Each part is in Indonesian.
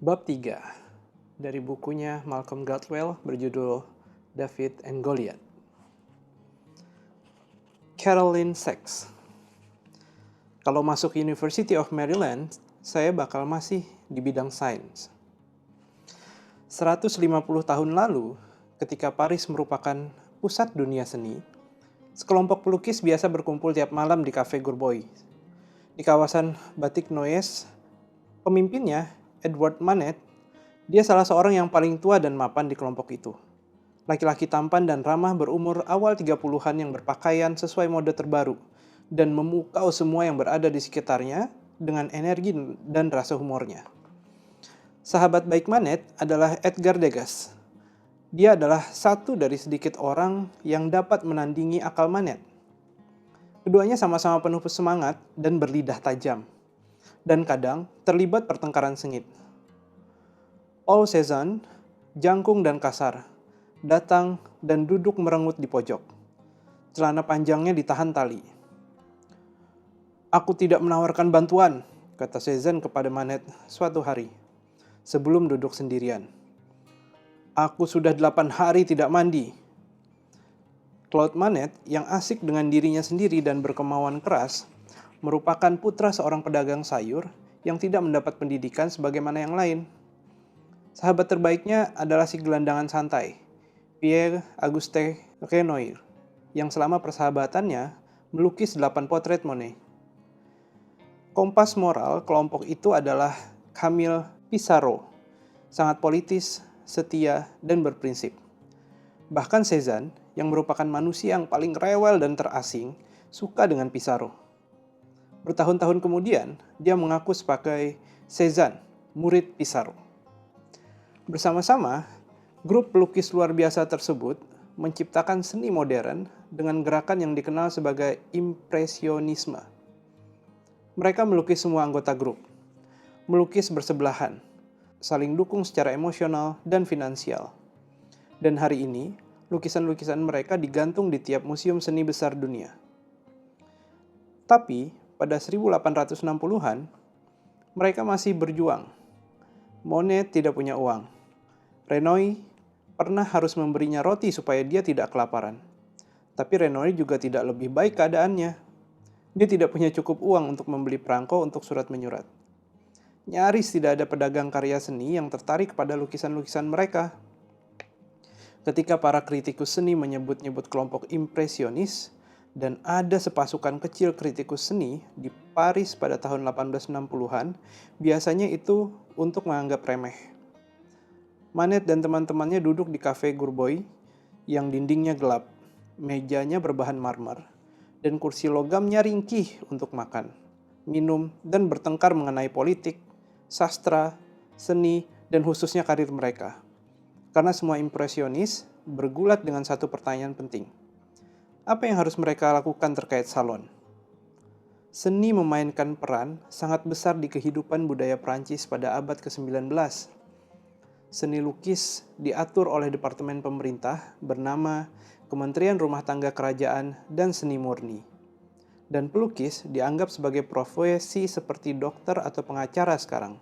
Bab 3 dari bukunya Malcolm Gladwell berjudul David and Goliath. Caroline Sachs. Kalau masuk University of Maryland, saya bakal masih di bidang sains. 150 tahun lalu, ketika Paris merupakan pusat dunia seni, sekelompok pelukis biasa berkumpul tiap malam di Cafe Gourboy. Di kawasan Batik Noyes, pemimpinnya, Edward Manet, dia salah seorang yang paling tua dan mapan di kelompok itu. Laki-laki tampan dan ramah berumur awal 30-an yang berpakaian sesuai mode terbaru dan memukau semua yang berada di sekitarnya dengan energi dan rasa humornya. Sahabat baik Manet adalah Edgar Degas. Dia adalah satu dari sedikit orang yang dapat menandingi akal Manet. Keduanya sama-sama penuh semangat dan berlidah tajam, dan kadang terlibat pertengkaran sengit. Paul Cézanne, jangkung dan kasar, datang dan duduk merengut di pojok. Celana panjangnya ditahan tali. "Aku tidak menawarkan bantuan," kata Cézanne kepada Manet suatu hari, sebelum duduk sendirian. "Aku sudah 8 hari tidak mandi." Claude Manet, yang asik dengan dirinya sendiri dan berkemauan keras, merupakan putra seorang pedagang sayur yang tidak mendapat pendidikan sebagaimana yang lain. Sahabat terbaiknya adalah si gelandangan santai, Pierre-Auguste Renoir, yang selama persahabatannya melukis 8 potret Monet. Kompas moral kelompok itu adalah Camille Pissarro, sangat politis, setia, dan berprinsip. Bahkan Cézanne, yang merupakan manusia yang paling rewel dan terasing, suka dengan Pissarro. Bertahun-tahun kemudian, dia mengaku sebagai Cézanne, murid Pissarro. Bersama-sama, grup pelukis luar biasa tersebut menciptakan seni modern dengan gerakan yang dikenal sebagai impresionisme. Mereka melukis semua anggota grup, melukis bersebelahan, saling dukung secara emosional dan finansial. Dan hari ini, lukisan-lukisan mereka digantung di tiap museum seni besar dunia. Tapi, pada 1860-an, mereka masih berjuang. Monet tidak punya uang. Renoir pernah harus memberinya roti supaya dia tidak kelaparan. Tapi Renoir juga tidak lebih baik keadaannya. Dia tidak punya cukup uang untuk membeli perangko untuk surat menyurat. Nyaris tidak ada pedagang karya seni yang tertarik pada lukisan-lukisan mereka. Ketika para kritikus seni menyebut-nyebut kelompok impresionis, dan ada sepasukan kecil kritikus seni di Paris pada tahun 1860-an, biasanya itu untuk menganggap remeh. Manet dan teman-temannya duduk di Cafe Gourboy yang dindingnya gelap, mejanya berbahan marmer, dan kursi logamnya ringkih untuk makan, minum, dan bertengkar mengenai politik, sastra, seni, dan khususnya karir mereka. Karena semua impresionis bergulat dengan satu pertanyaan penting. Apa yang harus mereka lakukan terkait salon? Seni memainkan peran sangat besar di kehidupan budaya Prancis pada abad ke-19. Seni lukis diatur oleh departemen pemerintah bernama Kementerian Rumah Tangga Kerajaan dan Seni Murni. Dan pelukis dianggap sebagai profesi seperti dokter atau pengacara sekarang.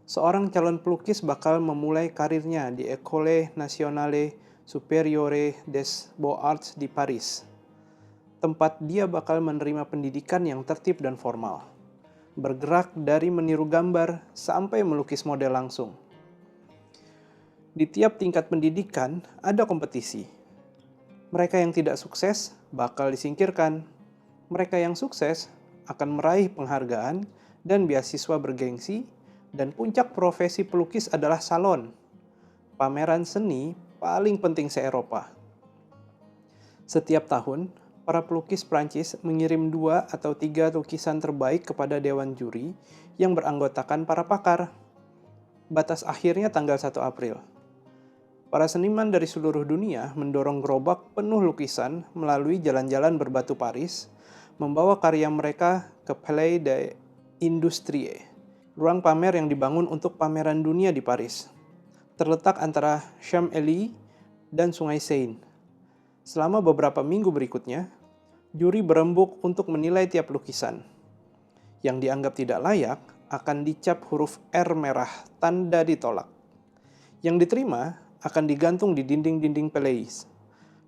Seorang calon pelukis bakal memulai karirnya di École Nationale Supérieure des Beaux-Arts di Paris, tempat dia bakal menerima pendidikan yang tertib dan formal, bergerak dari meniru gambar sampai melukis model langsung. Di tiap tingkat pendidikan ada kompetisi. Mereka yang tidak sukses bakal disingkirkan. Mereka yang sukses akan meraih penghargaan dan beasiswa bergengsi, dan puncak profesi pelukis adalah salon, pameran seni paling penting se-Eropa. Setiap tahun, para pelukis Prancis mengirim 2 atau 3 lukisan terbaik kepada dewan juri yang beranggotakan para pakar. Batas akhirnya tanggal 1 April. Para seniman dari seluruh dunia mendorong gerobak penuh lukisan melalui jalan-jalan berbatu Paris, membawa karya mereka ke Palais des Industries, ruang pamer yang dibangun untuk pameran dunia di Paris. Terletak antara Champs-Élysées dan Sungai Seine. Selama beberapa minggu berikutnya, Juri berembuk untuk menilai tiap lukisan. Yang dianggap tidak layak akan dicap huruf R merah, tanda ditolak. Yang diterima akan digantung di dinding-dinding Palais.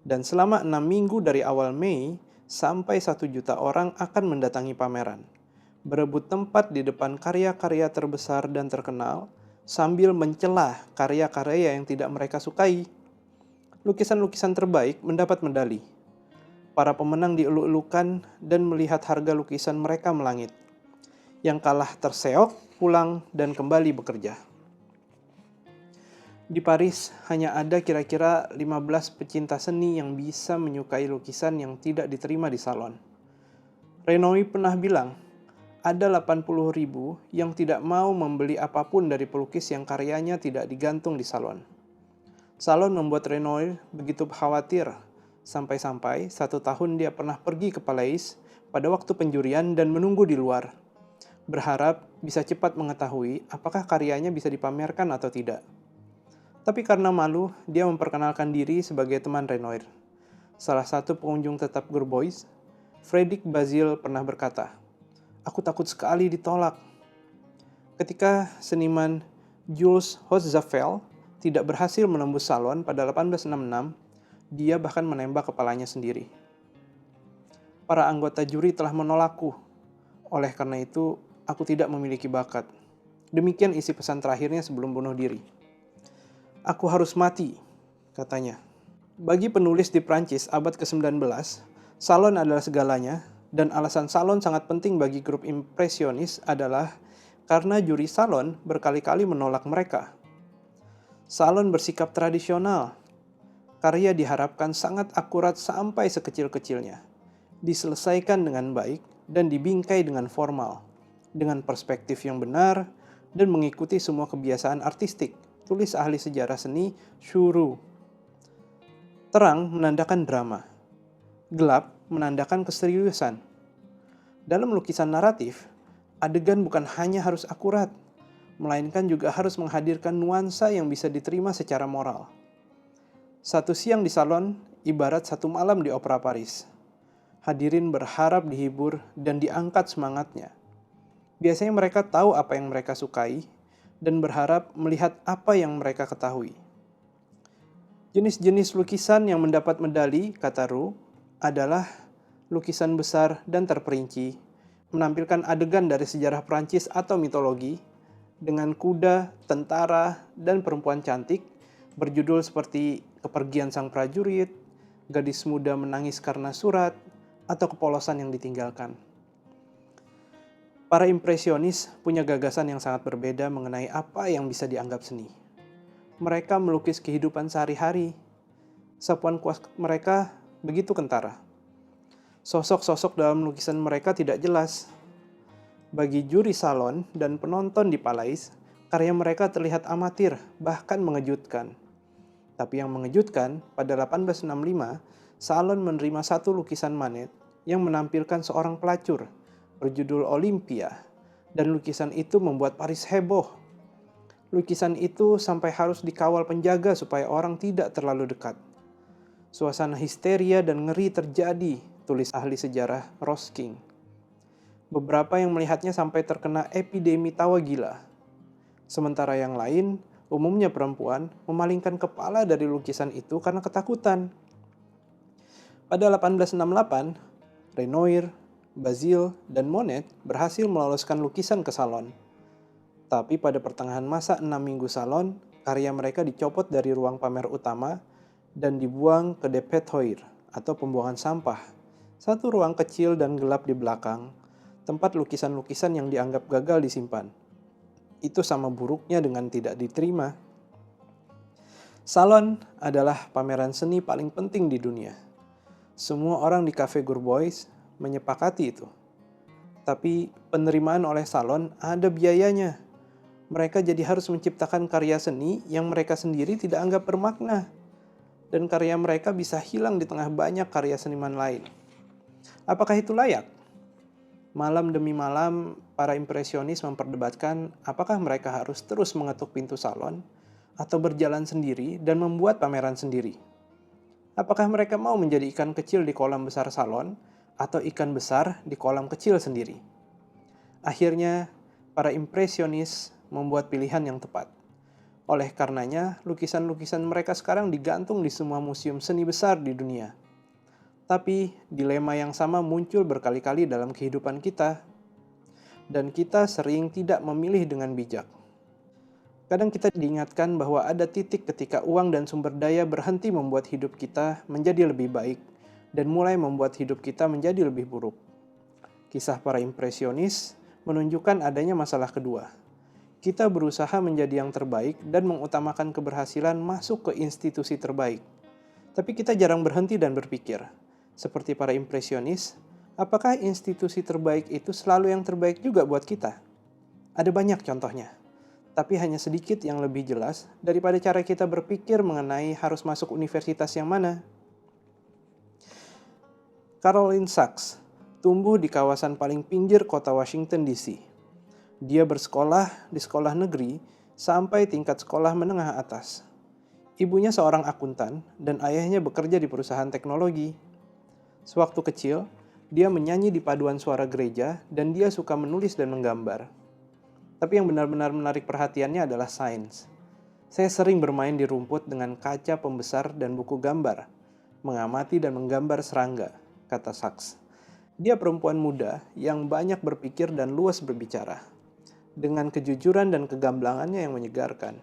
Dan selama 6 minggu dari awal Mei sampai 1 juta orang akan mendatangi pameran, berebut tempat di depan karya-karya terbesar dan terkenal sambil mencela karya-karya yang tidak mereka sukai. Lukisan-lukisan terbaik mendapat medali. Para pemenang dieluk-elukan dan melihat harga lukisan mereka melangit. Yang kalah terseok, pulang, dan kembali bekerja. Di Paris, hanya ada kira-kira 15 pecinta seni yang bisa menyukai lukisan yang tidak diterima di salon. Renoir pernah bilang, ada 80.000 yang tidak mau membeli apapun dari pelukis yang karyanya tidak digantung di salon. Salon membuat Renoir begitu khawatir, sampai-sampai 1 tahun dia pernah pergi ke Palais pada waktu penjurian dan menunggu di luar, berharap bisa cepat mengetahui apakah karyanya bisa dipamerkan atau tidak. Tapi karena malu, dia memperkenalkan diri sebagai teman Renoir. Salah satu pengunjung tetap Gerbois, Frédéric Bazille, pernah berkata, "Aku takut sekali ditolak." Ketika seniman Jules Hotzaffel tidak berhasil menembus salon pada 1866, dia bahkan menembak kepalanya sendiri. Para anggota juri telah menolakku. Oleh karena itu, aku tidak memiliki bakat. Demikian isi pesan terakhirnya sebelum bunuh diri. Aku harus mati, katanya. Bagi penulis di Prancis abad ke-19, salon adalah segalanya, dan alasan salon sangat penting bagi grup impresionis adalah karena juri salon berkali-kali menolak mereka. Salon bersikap tradisional. Karya diharapkan sangat akurat sampai sekecil-kecilnya, diselesaikan dengan baik, dan dibingkai dengan formal, dengan perspektif yang benar, dan mengikuti semua kebiasaan artistik, tulis ahli sejarah seni Churu. Terang menandakan drama, gelap menandakan keseriusan. Dalam lukisan naratif, adegan bukan hanya harus akurat, melainkan juga harus menghadirkan nuansa yang bisa diterima secara moral. Satu siang di salon ibarat satu malam di Opera Paris. Hadirin berharap dihibur dan diangkat semangatnya. Biasanya mereka tahu apa yang mereka sukai dan berharap melihat apa yang mereka ketahui. Jenis-jenis lukisan yang mendapat medali, kata Roux, adalah lukisan besar dan terperinci, menampilkan adegan dari sejarah Prancis atau mitologi, dengan kuda, tentara, dan perempuan cantik, berjudul seperti Kepergian Sang Prajurit, Gadis Muda Menangis Karena Surat, atau Kepolosan yang Ditinggalkan. Para impresionis punya gagasan yang sangat berbeda mengenai apa yang bisa dianggap seni. Mereka melukis kehidupan sehari-hari. Sapuan kuas mereka begitu kentara. Sosok-sosok dalam lukisan mereka tidak jelas. Bagi juri salon dan penonton di Palais, karya mereka terlihat amatir, bahkan mengejutkan. Tapi yang mengejutkan, pada 1865, salon menerima satu lukisan Manet yang menampilkan seorang pelacur, berjudul Olympia, dan lukisan itu membuat Paris heboh. Lukisan itu sampai harus dikawal penjaga supaya orang tidak terlalu dekat. Suasana histeria dan ngeri terjadi, tulis ahli sejarah Rosking. Beberapa yang melihatnya sampai terkena epidemi tawa gila. Sementara yang lain, umumnya perempuan, memalingkan kepala dari lukisan itu karena ketakutan. Pada 1868, Renoir, Bazille, dan Monet berhasil meloloskan lukisan ke salon. Tapi pada pertengahan masa 6 minggu salon, karya mereka dicopot dari ruang pamer utama dan dibuang ke dépotoir atau pembuangan sampah, satu ruang kecil dan gelap di belakang, tempat lukisan-lukisan yang dianggap gagal disimpan. Itu sama buruknya dengan tidak diterima. Salon adalah pameran seni paling penting di dunia. Semua orang di Cafe Gerbois menyepakati itu. Tapi penerimaan oleh salon ada biayanya. Mereka jadi harus menciptakan karya seni yang mereka sendiri tidak anggap bermakna. Dan karya mereka bisa hilang di tengah banyak karya seniman lain. Apakah itu layak? Malam demi malam, para impresionis memperdebatkan apakah mereka harus terus mengetuk pintu salon atau berjalan sendiri dan membuat pameran sendiri. Apakah mereka mau menjadi ikan kecil di kolam besar salon atau ikan besar di kolam kecil sendiri. Akhirnya, para impresionis membuat pilihan yang tepat. Oleh karenanya, lukisan-lukisan mereka sekarang digantung di semua museum seni besar di dunia. Tapi, dilema yang sama muncul berkali-kali dalam kehidupan kita, dan kita sering tidak memilih dengan bijak. Kadang kita diingatkan bahwa ada titik ketika uang dan sumber daya berhenti membuat hidup kita menjadi lebih baik dan mulai membuat hidup kita menjadi lebih buruk. Kisah para impresionis menunjukkan adanya masalah kedua. Kita berusaha menjadi yang terbaik dan mengutamakan keberhasilan masuk ke institusi terbaik. Tapi kita jarang berhenti dan berpikir, seperti para impresionis, apakah institusi terbaik itu selalu yang terbaik juga buat kita? Ada banyak contohnya, tapi hanya sedikit yang lebih jelas daripada cara kita berpikir mengenai harus masuk universitas yang mana. Caroline Sachs tumbuh di kawasan paling pinggir kota Washington DC. Dia bersekolah di sekolah negeri sampai tingkat sekolah menengah atas. Ibunya seorang akuntan dan ayahnya bekerja di perusahaan teknologi. Sewaktu kecil, dia menyanyi di paduan suara gereja dan dia suka menulis dan menggambar. Tapi yang benar-benar menarik perhatiannya adalah sains. Saya sering bermain di rumput dengan kaca pembesar dan buku gambar, mengamati dan menggambar serangga, kata Sachs. Dia perempuan muda yang banyak berpikir dan luas berbicara, dengan kejujuran dan kegamblangannya yang menyegarkan.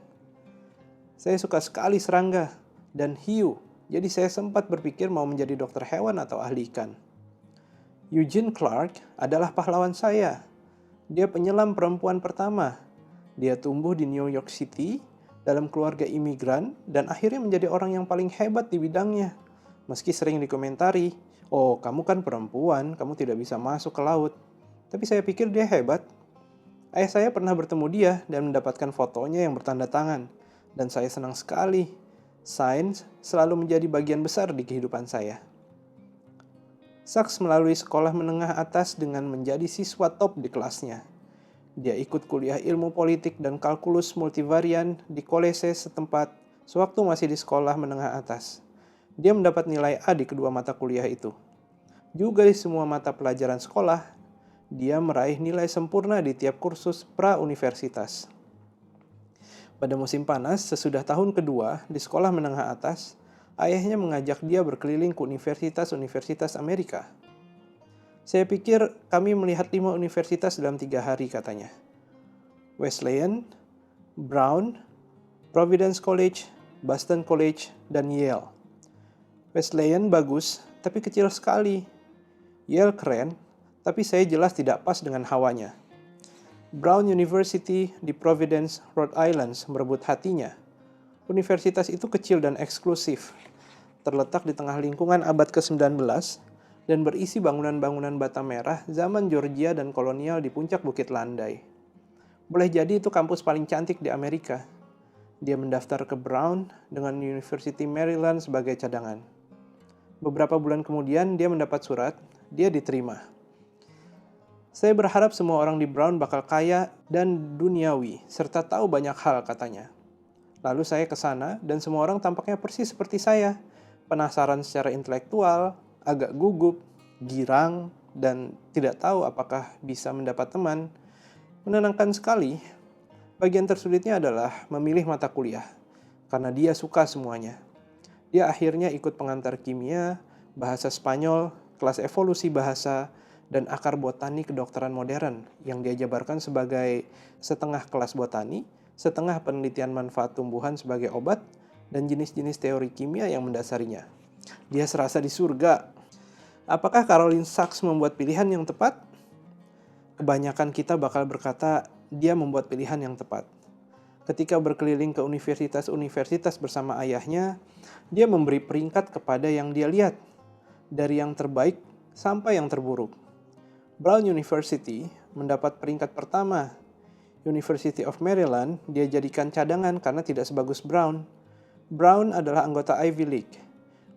Saya suka sekali serangga dan hiu, jadi saya sempat berpikir mau menjadi dokter hewan atau ahli ikan. Eugene Clark adalah pahlawan saya. Dia penyelam perempuan pertama. Dia tumbuh di New York City dalam keluarga imigran dan akhirnya menjadi orang yang paling hebat di bidangnya. Meski sering dikomentari, "Oh, kamu kan perempuan, kamu tidak bisa masuk ke laut." Tapi saya pikir dia hebat. Ayah saya pernah bertemu dia dan mendapatkan fotonya yang bertanda tangan. Dan saya senang sekali. Sains selalu menjadi bagian besar di kehidupan saya. Sachs melalui sekolah menengah atas dengan menjadi siswa top di kelasnya. Dia ikut kuliah ilmu politik dan kalkulus multivarian di kolese setempat sewaktu masih di sekolah menengah atas. Dia mendapat nilai A di kedua mata kuliah itu. Juga di semua mata pelajaran sekolah, dia meraih nilai sempurna di tiap kursus pra-universitas. Pada musim panas, sesudah tahun kedua di sekolah menengah atas, ayahnya mengajak dia berkeliling ke universitas-universitas Amerika. Saya pikir kami melihat 5 universitas dalam 3 hari, katanya. Wesleyan, Brown, Providence College, Boston College, dan Yale. Wesleyan bagus, tapi kecil sekali. Yale keren, tapi saya jelas tidak pas dengan hawanya. Brown University di Providence, Rhode Island merebut hatinya. Universitas itu kecil dan eksklusif, terletak di tengah lingkungan abad ke-19 dan berisi bangunan-bangunan bata merah zaman Georgia dan kolonial di puncak Bukit Landai. Boleh jadi itu kampus paling cantik di Amerika. Dia mendaftar ke Brown dengan University Maryland sebagai cadangan. Beberapa bulan kemudian dia mendapat surat, dia diterima. Saya berharap semua orang di Brown bakal kaya dan duniawi, serta tahu banyak hal, katanya. Lalu saya ke sana dan semua orang tampaknya persis seperti saya. Penasaran secara intelektual, agak gugup, girang, dan tidak tahu apakah bisa mendapat teman. Menenangkan sekali. Bagian tersulitnya adalah memilih mata kuliah, karena dia suka semuanya. Dia akhirnya ikut pengantar kimia, bahasa Spanyol, kelas evolusi bahasa, dan akar botani kedokteran modern yang dia jabarkan sebagai setengah kelas botani, setengah penelitian manfaat tumbuhan sebagai obat, dan jenis-jenis teori kimia yang mendasarinya. Dia serasa di surga. Apakah Caroline Sachs membuat pilihan yang tepat? Kebanyakan kita bakal berkata dia membuat pilihan yang tepat. Ketika berkeliling ke universitas-universitas bersama ayahnya, dia memberi peringkat kepada yang dia lihat, dari yang terbaik sampai yang terburuk. Brown University mendapat peringkat pertama. University of Maryland dia jadikan cadangan karena tidak sebagus Brown. Brown adalah anggota Ivy League.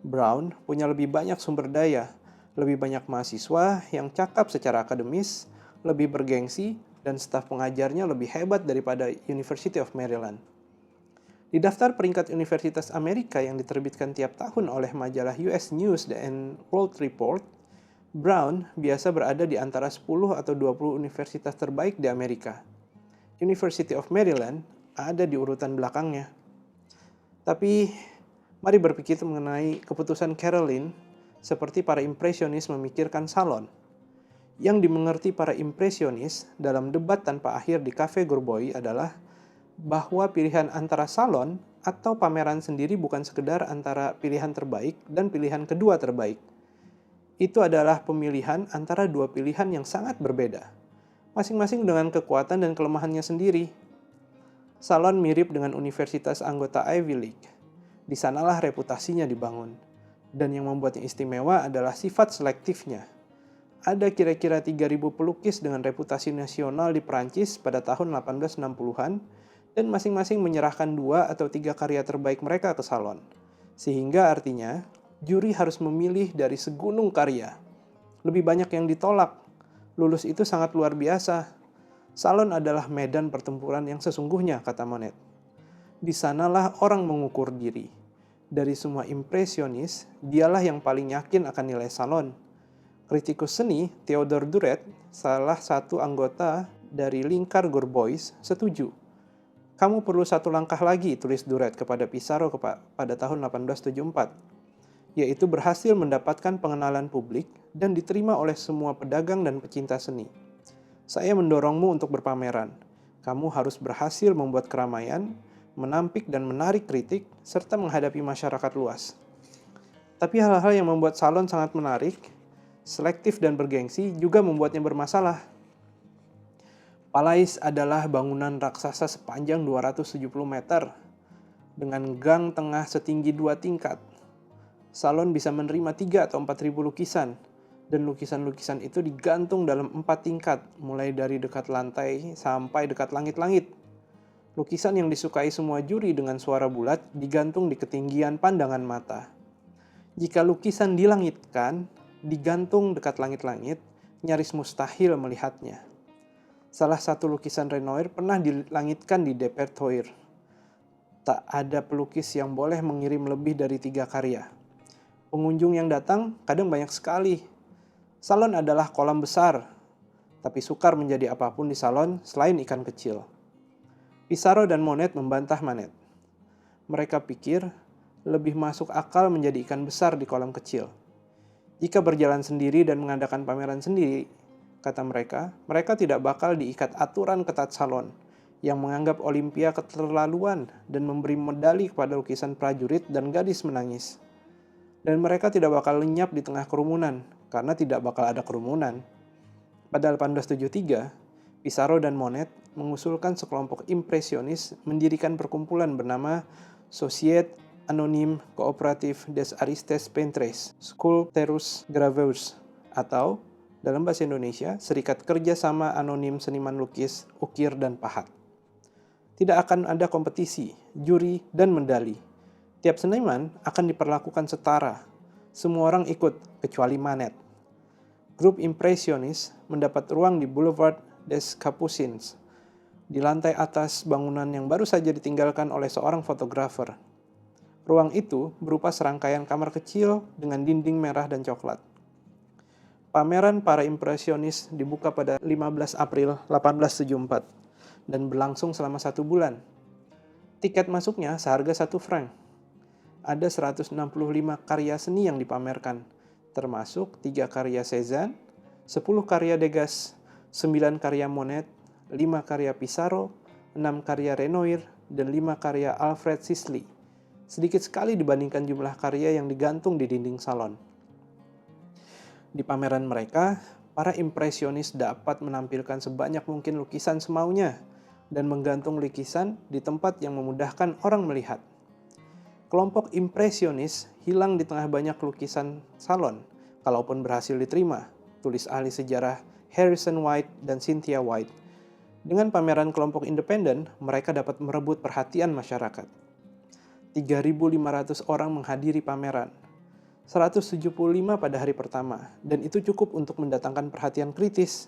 Brown punya lebih banyak sumber daya, lebih banyak mahasiswa yang cakap secara akademis, lebih bergengsi, dan staf pengajarnya lebih hebat daripada University of Maryland. Di daftar peringkat Universitas Amerika yang diterbitkan tiap tahun oleh majalah US News and World Report, Brown biasa berada di antara 10 atau 20 universitas terbaik di Amerika. University of Maryland ada di urutan belakangnya. Tapi, mari berpikir mengenai keputusan Caroline seperti para impresionis memikirkan salon. Yang dimengerti para impresionis dalam debat tanpa akhir di Cafe Gorboy adalah bahwa pilihan antara salon atau pameran sendiri bukan sekedar antara pilihan terbaik dan pilihan kedua terbaik. Itu adalah pemilihan antara dua pilihan yang sangat berbeda, masing-masing dengan kekuatan dan kelemahannya sendiri. Salon mirip dengan universitas anggota Ivy League. Di sanalah reputasinya dibangun. Dan yang membuatnya istimewa adalah sifat selektifnya. Ada kira-kira 3.000 pelukis dengan reputasi nasional di Prancis pada tahun 1860-an, dan masing-masing menyerahkan 2 atau 3 karya terbaik mereka ke salon. Sehingga artinya, juri harus memilih dari segunung karya. Lebih banyak yang ditolak. Lulus itu sangat luar biasa. Salon adalah medan pertempuran yang sesungguhnya, kata Monet. Di sanalah orang mengukur diri. Dari semua impresionis, dialah yang paling yakin akan nilai salon. Kritikus seni Theodore Duret, salah satu anggota dari lingkar Gorbois, setuju. Kamu perlu satu langkah lagi, tulis Duret kepada Pissarro pada tahun 1874, yaitu berhasil mendapatkan pengenalan publik dan diterima oleh semua pedagang dan pecinta seni. Saya mendorongmu untuk berpameran. Kamu harus berhasil membuat keramaian, menampik dan menarik kritik, serta menghadapi masyarakat luas. Tapi hal-hal yang membuat salon sangat menarik, selektif dan bergengsi juga membuatnya bermasalah. Palais adalah bangunan raksasa sepanjang 270 meter, dengan gang tengah setinggi 2 tingkat. Salon bisa menerima 3 atau 4.000 lukisan, dan lukisan-lukisan itu digantung dalam 4 tingkat, mulai dari dekat lantai sampai dekat langit-langit. Lukisan yang disukai semua juri dengan suara bulat digantung di ketinggian pandangan mata. Jika lukisan dilangitkan, digantung dekat langit-langit, nyaris mustahil melihatnya. Salah satu lukisan Renoir pernah dilangitkan di Depertoire. Tak ada pelukis yang boleh mengirim lebih dari 3 karya. Pengunjung yang datang kadang banyak sekali. Salon adalah kolam besar, tapi sukar menjadi apapun di salon selain ikan kecil. Pissarro dan Monet membantah Manet. Mereka pikir lebih masuk akal menjadi ikan besar di kolam kecil. Jika berjalan sendiri dan mengadakan pameran sendiri, kata mereka tidak bakal diikat aturan ketat salon yang menganggap Olimpia keterlaluan dan memberi medali kepada lukisan prajurit dan gadis menangis. Dan mereka tidak bakal lenyap di tengah kerumunan, karena tidak bakal ada kerumunan. Pada 1873, Pissarro dan Monet mengusulkan sekelompok impresionis mendirikan perkumpulan bernama Société Anonyme Coopérative des Artistes Peintres Sculpteurs Graveurs, atau dalam bahasa Indonesia, Serikat Kerjasama Anonim Seniman Lukis, Ukir, dan Pahat. Tidak akan ada kompetisi, juri, dan medali. Tiap seniman akan diperlakukan setara. Semua orang ikut, kecuali Manet. Grup impresionis mendapat ruang di Boulevard des Capucines, di lantai atas bangunan yang baru saja ditinggalkan oleh seorang fotografer. Ruang itu berupa serangkaian kamar kecil dengan dinding merah dan coklat. Pameran para impresionis dibuka pada 15 April 1874 dan berlangsung selama 1 bulan. Tiket masuknya seharga 1 franc. Ada 165 karya seni yang dipamerkan, termasuk 3 karya Cézanne, 10 karya Degas, 9 karya Monet, 5 karya Pissarro, 6 karya Renoir, dan 5 karya Alfred Sisley. Sedikit sekali dibandingkan jumlah karya yang digantung di dinding salon. Di pameran mereka, para impresionis dapat menampilkan sebanyak mungkin lukisan semaunya dan menggantung lukisan di tempat yang memudahkan orang melihat. Kelompok impresionis hilang di tengah banyak lukisan salon, kalaupun berhasil diterima, tulis ahli sejarah Harrison White dan Cynthia White. Dengan pameran kelompok independen, mereka dapat merebut perhatian masyarakat. 3.500 orang menghadiri pameran. 175 pada hari pertama, dan itu cukup untuk mendatangkan perhatian kritis.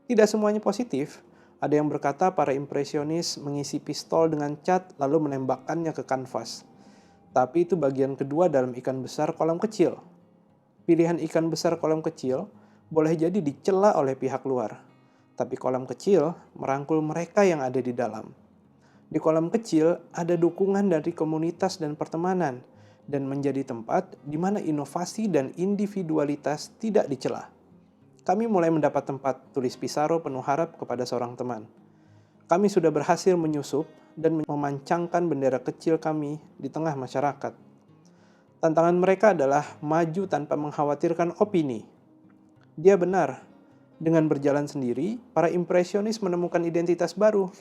Tidak semuanya positif. Ada yang berkata para impresionis mengisi pistol dengan cat lalu menembakkannya ke kanvas. Tapi itu bagian kedua dalam ikan besar kolam kecil. Pilihan ikan besar kolam kecil boleh jadi dicela oleh pihak luar, tapi kolam kecil merangkul mereka yang ada di dalam. Di kolam kecil ada dukungan dari komunitas dan pertemanan, dan menjadi tempat di mana inovasi dan individualitas tidak dicela. Kami mulai mendapat tempat tulis Pissarro penuh harap kepada seorang teman. Kami sudah berhasil menyusup dan memancangkan bendera kecil kami di tengah masyarakat. Tantangan mereka adalah maju tanpa mengkhawatirkan opini. Dia benar, dengan berjalan sendiri, para impresionis menemukan identitas baru.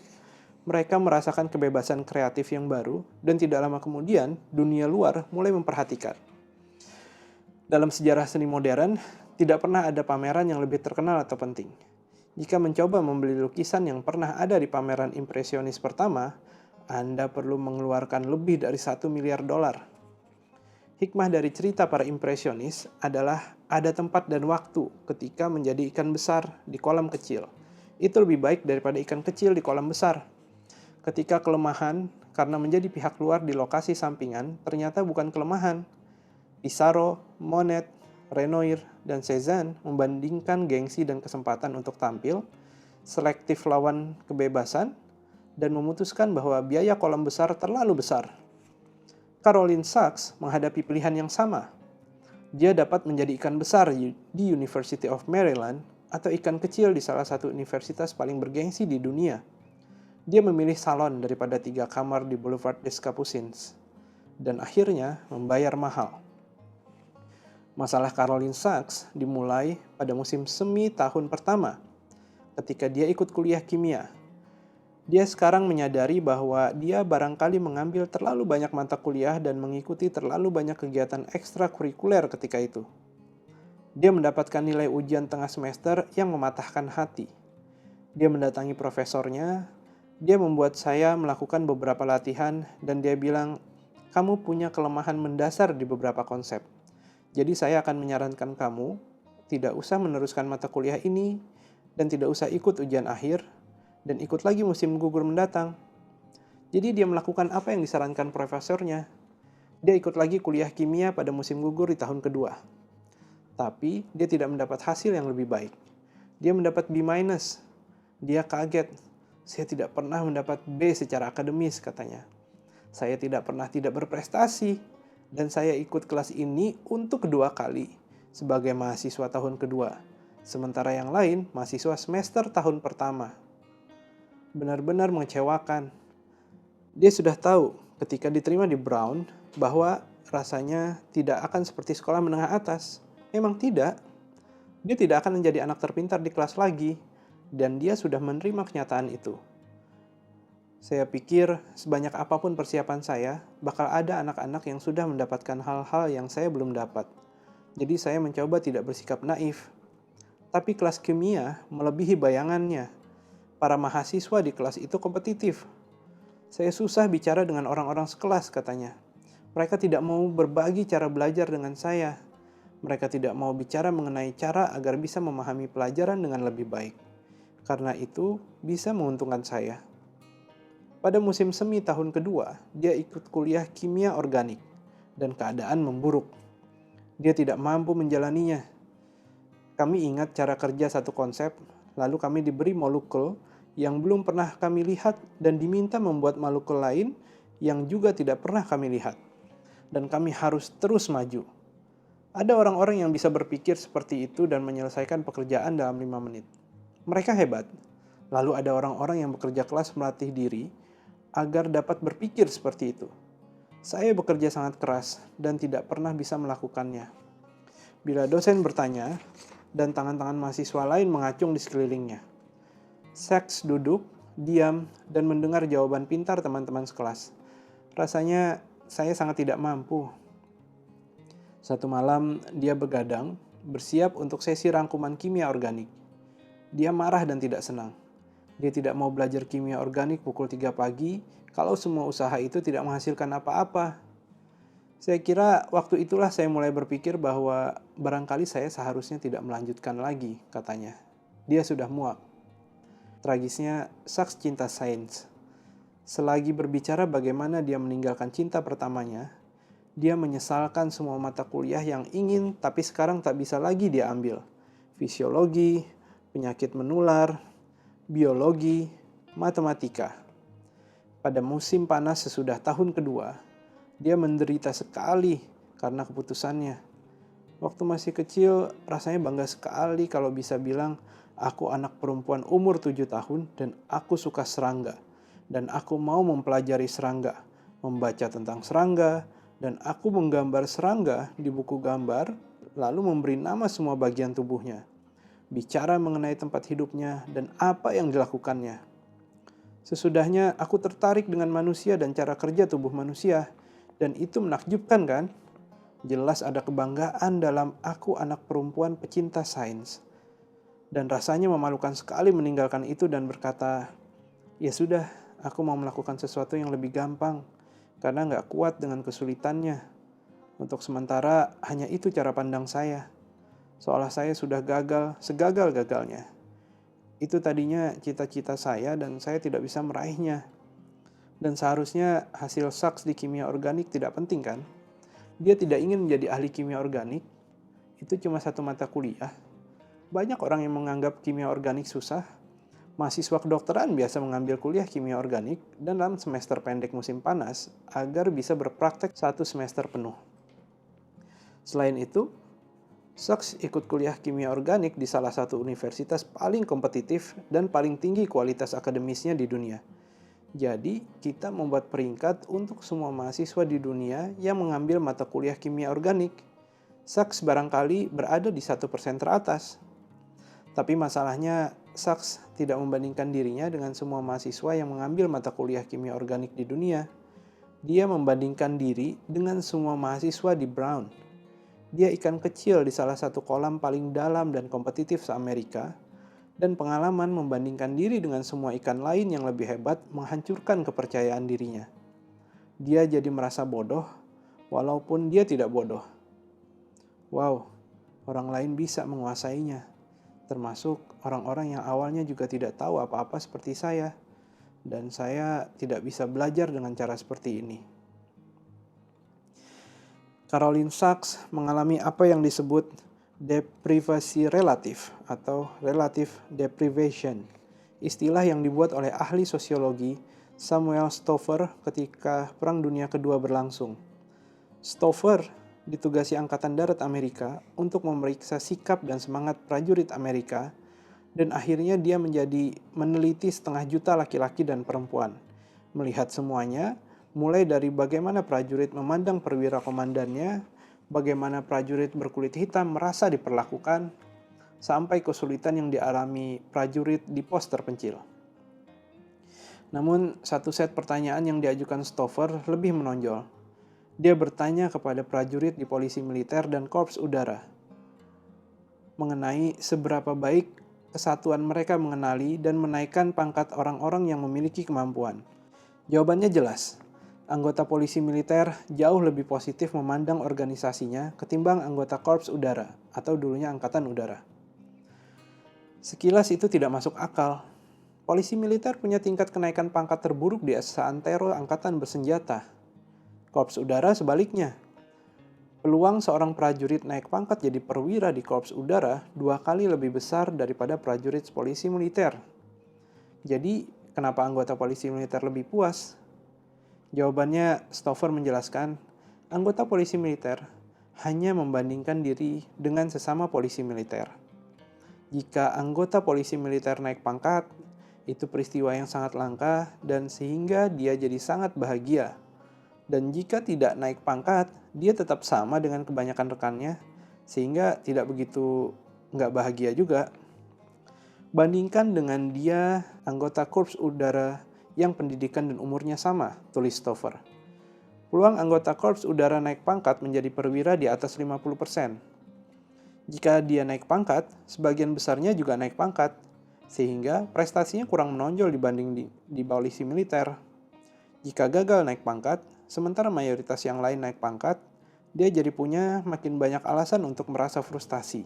Mereka merasakan kebebasan kreatif yang baru, dan tidak lama kemudian, dunia luar mulai memperhatikan. Dalam sejarah seni modern, tidak pernah ada pameran yang lebih terkenal atau penting. Jika mencoba membeli lukisan yang pernah ada di pameran impresionis pertama, Anda perlu mengeluarkan lebih dari $1 miliar. Hikmah dari cerita para impresionis adalah ada tempat dan waktu ketika menjadi ikan besar di kolam kecil. Itu lebih baik daripada ikan kecil di kolam besar. Ketika kelemahan karena menjadi pihak luar di lokasi sampingan ternyata bukan kelemahan. Pissarro, Monet, Renoir, dan Cézanne membandingkan gengsi dan kesempatan untuk tampil, selektif lawan kebebasan, dan memutuskan bahwa biaya kolam besar terlalu besar. Caroline Sachs menghadapi pilihan yang sama. Dia dapat menjadi ikan besar di University of Maryland atau ikan kecil di salah satu universitas paling bergengsi di dunia. Dia memilih salon daripada 3 kamar di Boulevard des Capucines dan akhirnya membayar mahal. Masalah Caroline Sachs dimulai pada musim semi tahun pertama ketika dia ikut kuliah kimia. Dia sekarang menyadari bahwa dia barangkali mengambil terlalu banyak mata kuliah dan mengikuti terlalu banyak kegiatan ekstrakurikuler ketika itu. Dia mendapatkan nilai ujian tengah semester yang mematahkan hati. Dia mendatangi profesornya, dia membuat saya melakukan beberapa latihan dan dia bilang, "Kamu punya kelemahan mendasar di beberapa konsep. Jadi saya akan menyarankan kamu tidak usah meneruskan mata kuliah ini dan tidak usah ikut ujian akhir, dan ikut lagi musim gugur mendatang." Jadi dia melakukan apa yang disarankan profesornya. Dia ikut lagi kuliah kimia pada musim gugur di tahun kedua. Tapi dia tidak mendapat hasil yang lebih baik. Dia mendapat B-. Dia kaget. "Saya tidak pernah mendapat B secara akademis," katanya. "Saya tidak pernah tidak berprestasi. Dan saya ikut kelas ini untuk kedua kali sebagai mahasiswa tahun kedua. Sementara yang lain mahasiswa semester tahun pertama." Benar-benar mengecewakan. Dia sudah tahu ketika diterima di Brown bahwa rasanya tidak akan seperti sekolah menengah atas. Memang tidak. Dia tidak akan menjadi anak terpintar di kelas lagi, dan dia sudah menerima kenyataan itu. Saya pikir sebanyak apapun persiapan saya, bakal ada anak-anak yang sudah mendapatkan hal-hal yang saya belum dapat. Jadi saya mencoba tidak bersikap naif. Tapi kelas kimia melebihi bayangannya. Para mahasiswa di kelas itu kompetitif. "Saya susah bicara dengan orang-orang sekelas," katanya. "Mereka tidak mau berbagi cara belajar dengan saya. Mereka tidak mau bicara mengenai cara agar bisa memahami pelajaran dengan lebih baik. Karena itu bisa menguntungkan saya." Pada musim semi tahun kedua, dia ikut kuliah kimia organik, dan keadaan memburuk. Dia tidak mampu menjalaninya. Kami ingat cara kerja satu konsep, lalu kami diberi molekul yang belum pernah kami lihat dan diminta membuat molekul lain yang juga tidak pernah kami lihat. Dan kami harus terus maju. Ada orang-orang yang bisa berpikir seperti itu dan menyelesaikan pekerjaan dalam 5 menit. Mereka hebat. Lalu ada orang-orang yang bekerja keras melatih diri agar dapat berpikir seperti itu. Saya bekerja sangat keras dan tidak pernah bisa melakukannya. Bila dosen bertanya, dan tangan-tangan mahasiswa lain mengacung di sekelilingnya. Sachs duduk, diam, dan mendengar jawaban pintar teman-teman sekelas. Rasanya saya sangat tidak mampu. Satu malam, dia begadang, bersiap untuk sesi rangkuman kimia organik. Dia marah dan tidak senang. Dia tidak mau belajar kimia organik pukul 3 pagi kalau semua usaha itu tidak menghasilkan apa-apa. Saya kira waktu itulah saya mulai berpikir bahwa barangkali saya seharusnya tidak melanjutkan lagi, katanya. Dia sudah muak. Tragisnya, Sachs cinta sains. Selagi berbicara bagaimana dia meninggalkan cinta pertamanya, Dia menyesalkan semua mata kuliah yang ingin tapi sekarang tak bisa lagi dia ambil. Fisiologi, penyakit menular, biologi, matematika. Pada musim panas sesudah tahun kedua, dia menderita sekali karena keputusannya. Waktu masih kecil, rasanya bangga sekali kalau bisa bilang, aku anak perempuan umur 7 tahun dan aku suka serangga. Dan aku mau mempelajari serangga, membaca tentang serangga, dan aku menggambar serangga di buku gambar, lalu memberi nama semua bagian tubuhnya. Bicara mengenai tempat hidupnya dan apa yang dilakukannya. Sesudahnya aku tertarik dengan manusia dan cara kerja tubuh manusia. Dan itu menakjubkan kan? Jelas ada kebanggaan dalam aku anak perempuan pecinta sains. Dan rasanya memalukan sekali meninggalkan itu dan berkata, ya sudah, aku mau melakukan sesuatu yang lebih gampang. Karena gak kuat dengan kesulitannya. Untuk sementara hanya itu cara pandang saya. Seolah saya sudah gagal, segagal-gagalnya. Itu tadinya cita-cita saya dan saya tidak bisa meraihnya. Dan seharusnya hasil saks di kimia organik tidak penting kan? Dia tidak ingin menjadi ahli kimia organik. Itu cuma satu mata kuliah. Banyak orang yang menganggap kimia organik susah. Mahasiswa kedokteran biasa mengambil kuliah kimia organik dan dalam semester pendek musim panas agar bisa berpraktek satu semester penuh. Selain itu, Saks ikut kuliah kimia organik di salah satu universitas paling kompetitif dan paling tinggi kualitas akademisnya di dunia. Jadi, kita membuat peringkat untuk semua mahasiswa di dunia yang mengambil mata kuliah kimia organik. Saks barangkali berada di 1% teratas. Tapi masalahnya, Saks tidak membandingkan dirinya dengan semua mahasiswa yang mengambil mata kuliah kimia organik di dunia. Dia membandingkan diri dengan semua mahasiswa di Brown. Dia ikan kecil di salah satu kolam paling dalam dan kompetitif se-Amerika, dan pengalaman membandingkan diri dengan semua ikan lain yang lebih hebat menghancurkan kepercayaan dirinya. Dia jadi merasa bodoh, walaupun dia tidak bodoh. Wow, orang lain bisa menguasainya, termasuk orang-orang yang awalnya juga tidak tahu apa-apa seperti saya, dan saya tidak bisa belajar dengan cara seperti ini. Caroline Sachs mengalami apa yang disebut deprivasi relatif atau relative deprivation, istilah yang dibuat oleh ahli sosiologi Samuel Stover ketika Perang Dunia Kedua berlangsung. Stover ditugasi Angkatan Darat Amerika untuk memeriksa sikap dan semangat prajurit Amerika, dan akhirnya dia menjadi meneliti 500 juta laki-laki dan perempuan, melihat semuanya, mulai dari bagaimana prajurit memandang perwira komandannya, bagaimana prajurit berkulit hitam merasa diperlakukan, sampai kesulitan yang dialami prajurit di pos terpencil. Namun, satu set pertanyaan yang diajukan Stover lebih menonjol. Dia bertanya kepada prajurit di polisi militer dan korps udara mengenai seberapa baik kesatuan mereka mengenali dan menaikkan pangkat orang-orang yang memiliki kemampuan. Jawabannya jelas. Anggota polisi militer jauh lebih positif memandang organisasinya ketimbang anggota korps udara atau dulunya angkatan udara. Sekilas itu tidak masuk akal. Polisi militer punya tingkat kenaikan pangkat terburuk di seantero angkatan bersenjata. Korps udara sebaliknya. Peluang seorang prajurit naik pangkat jadi perwira di korps udara 2 kali lebih besar daripada prajurit polisi militer. Jadi, kenapa anggota polisi militer lebih puas? Jawabannya, Stover menjelaskan, anggota polisi militer hanya membandingkan diri dengan sesama polisi militer. Jika anggota polisi militer naik pangkat, itu peristiwa yang sangat langka dan sehingga dia jadi sangat bahagia. Dan jika tidak naik pangkat, dia tetap sama dengan kebanyakan rekannya, sehingga tidak begitu nggak bahagia juga. Bandingkan dengan dia anggota korps udara yang pendidikan dan umurnya sama, tulis Stover. Peluang anggota korps udara naik pangkat menjadi perwira di atas 50%. Jika dia naik pangkat, sebagian besarnya juga naik pangkat, sehingga prestasinya kurang menonjol dibanding di polisi militer. Jika gagal naik pangkat, sementara mayoritas yang lain naik pangkat, dia jadi punya makin banyak alasan untuk merasa frustasi,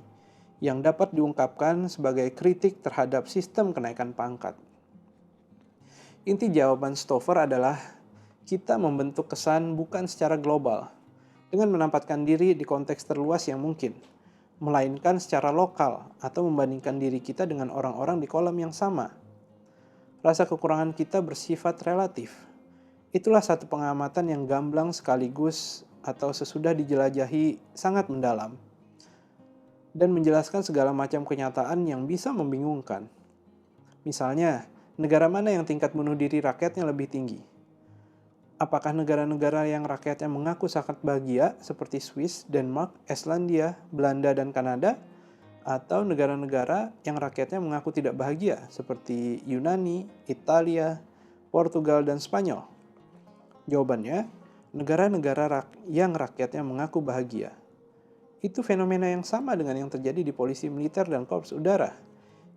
yang dapat diungkapkan sebagai kritik terhadap sistem kenaikan pangkat. Inti jawaban Stover adalah, kita membentuk kesan bukan secara global, dengan menempatkan diri di konteks terluas yang mungkin, melainkan secara lokal atau membandingkan diri kita dengan orang-orang di kolam yang sama. Rasa kekurangan kita bersifat relatif. Itulah satu pengamatan yang gamblang sekaligus atau sesudah dijelajahi sangat mendalam dan menjelaskan segala macam kenyataan yang bisa membingungkan. Misalnya, negara mana yang tingkat bunuh diri rakyatnya lebih tinggi? Apakah negara-negara yang rakyatnya mengaku sangat bahagia seperti Swiss, Denmark, Islandia, Belanda, dan Kanada? Atau negara-negara yang rakyatnya mengaku tidak bahagia seperti Yunani, Italia, Portugal, dan Spanyol? Jawabannya, negara-negara yang rakyatnya mengaku bahagia. Itu fenomena yang sama dengan yang terjadi di polisi militer dan korps udara.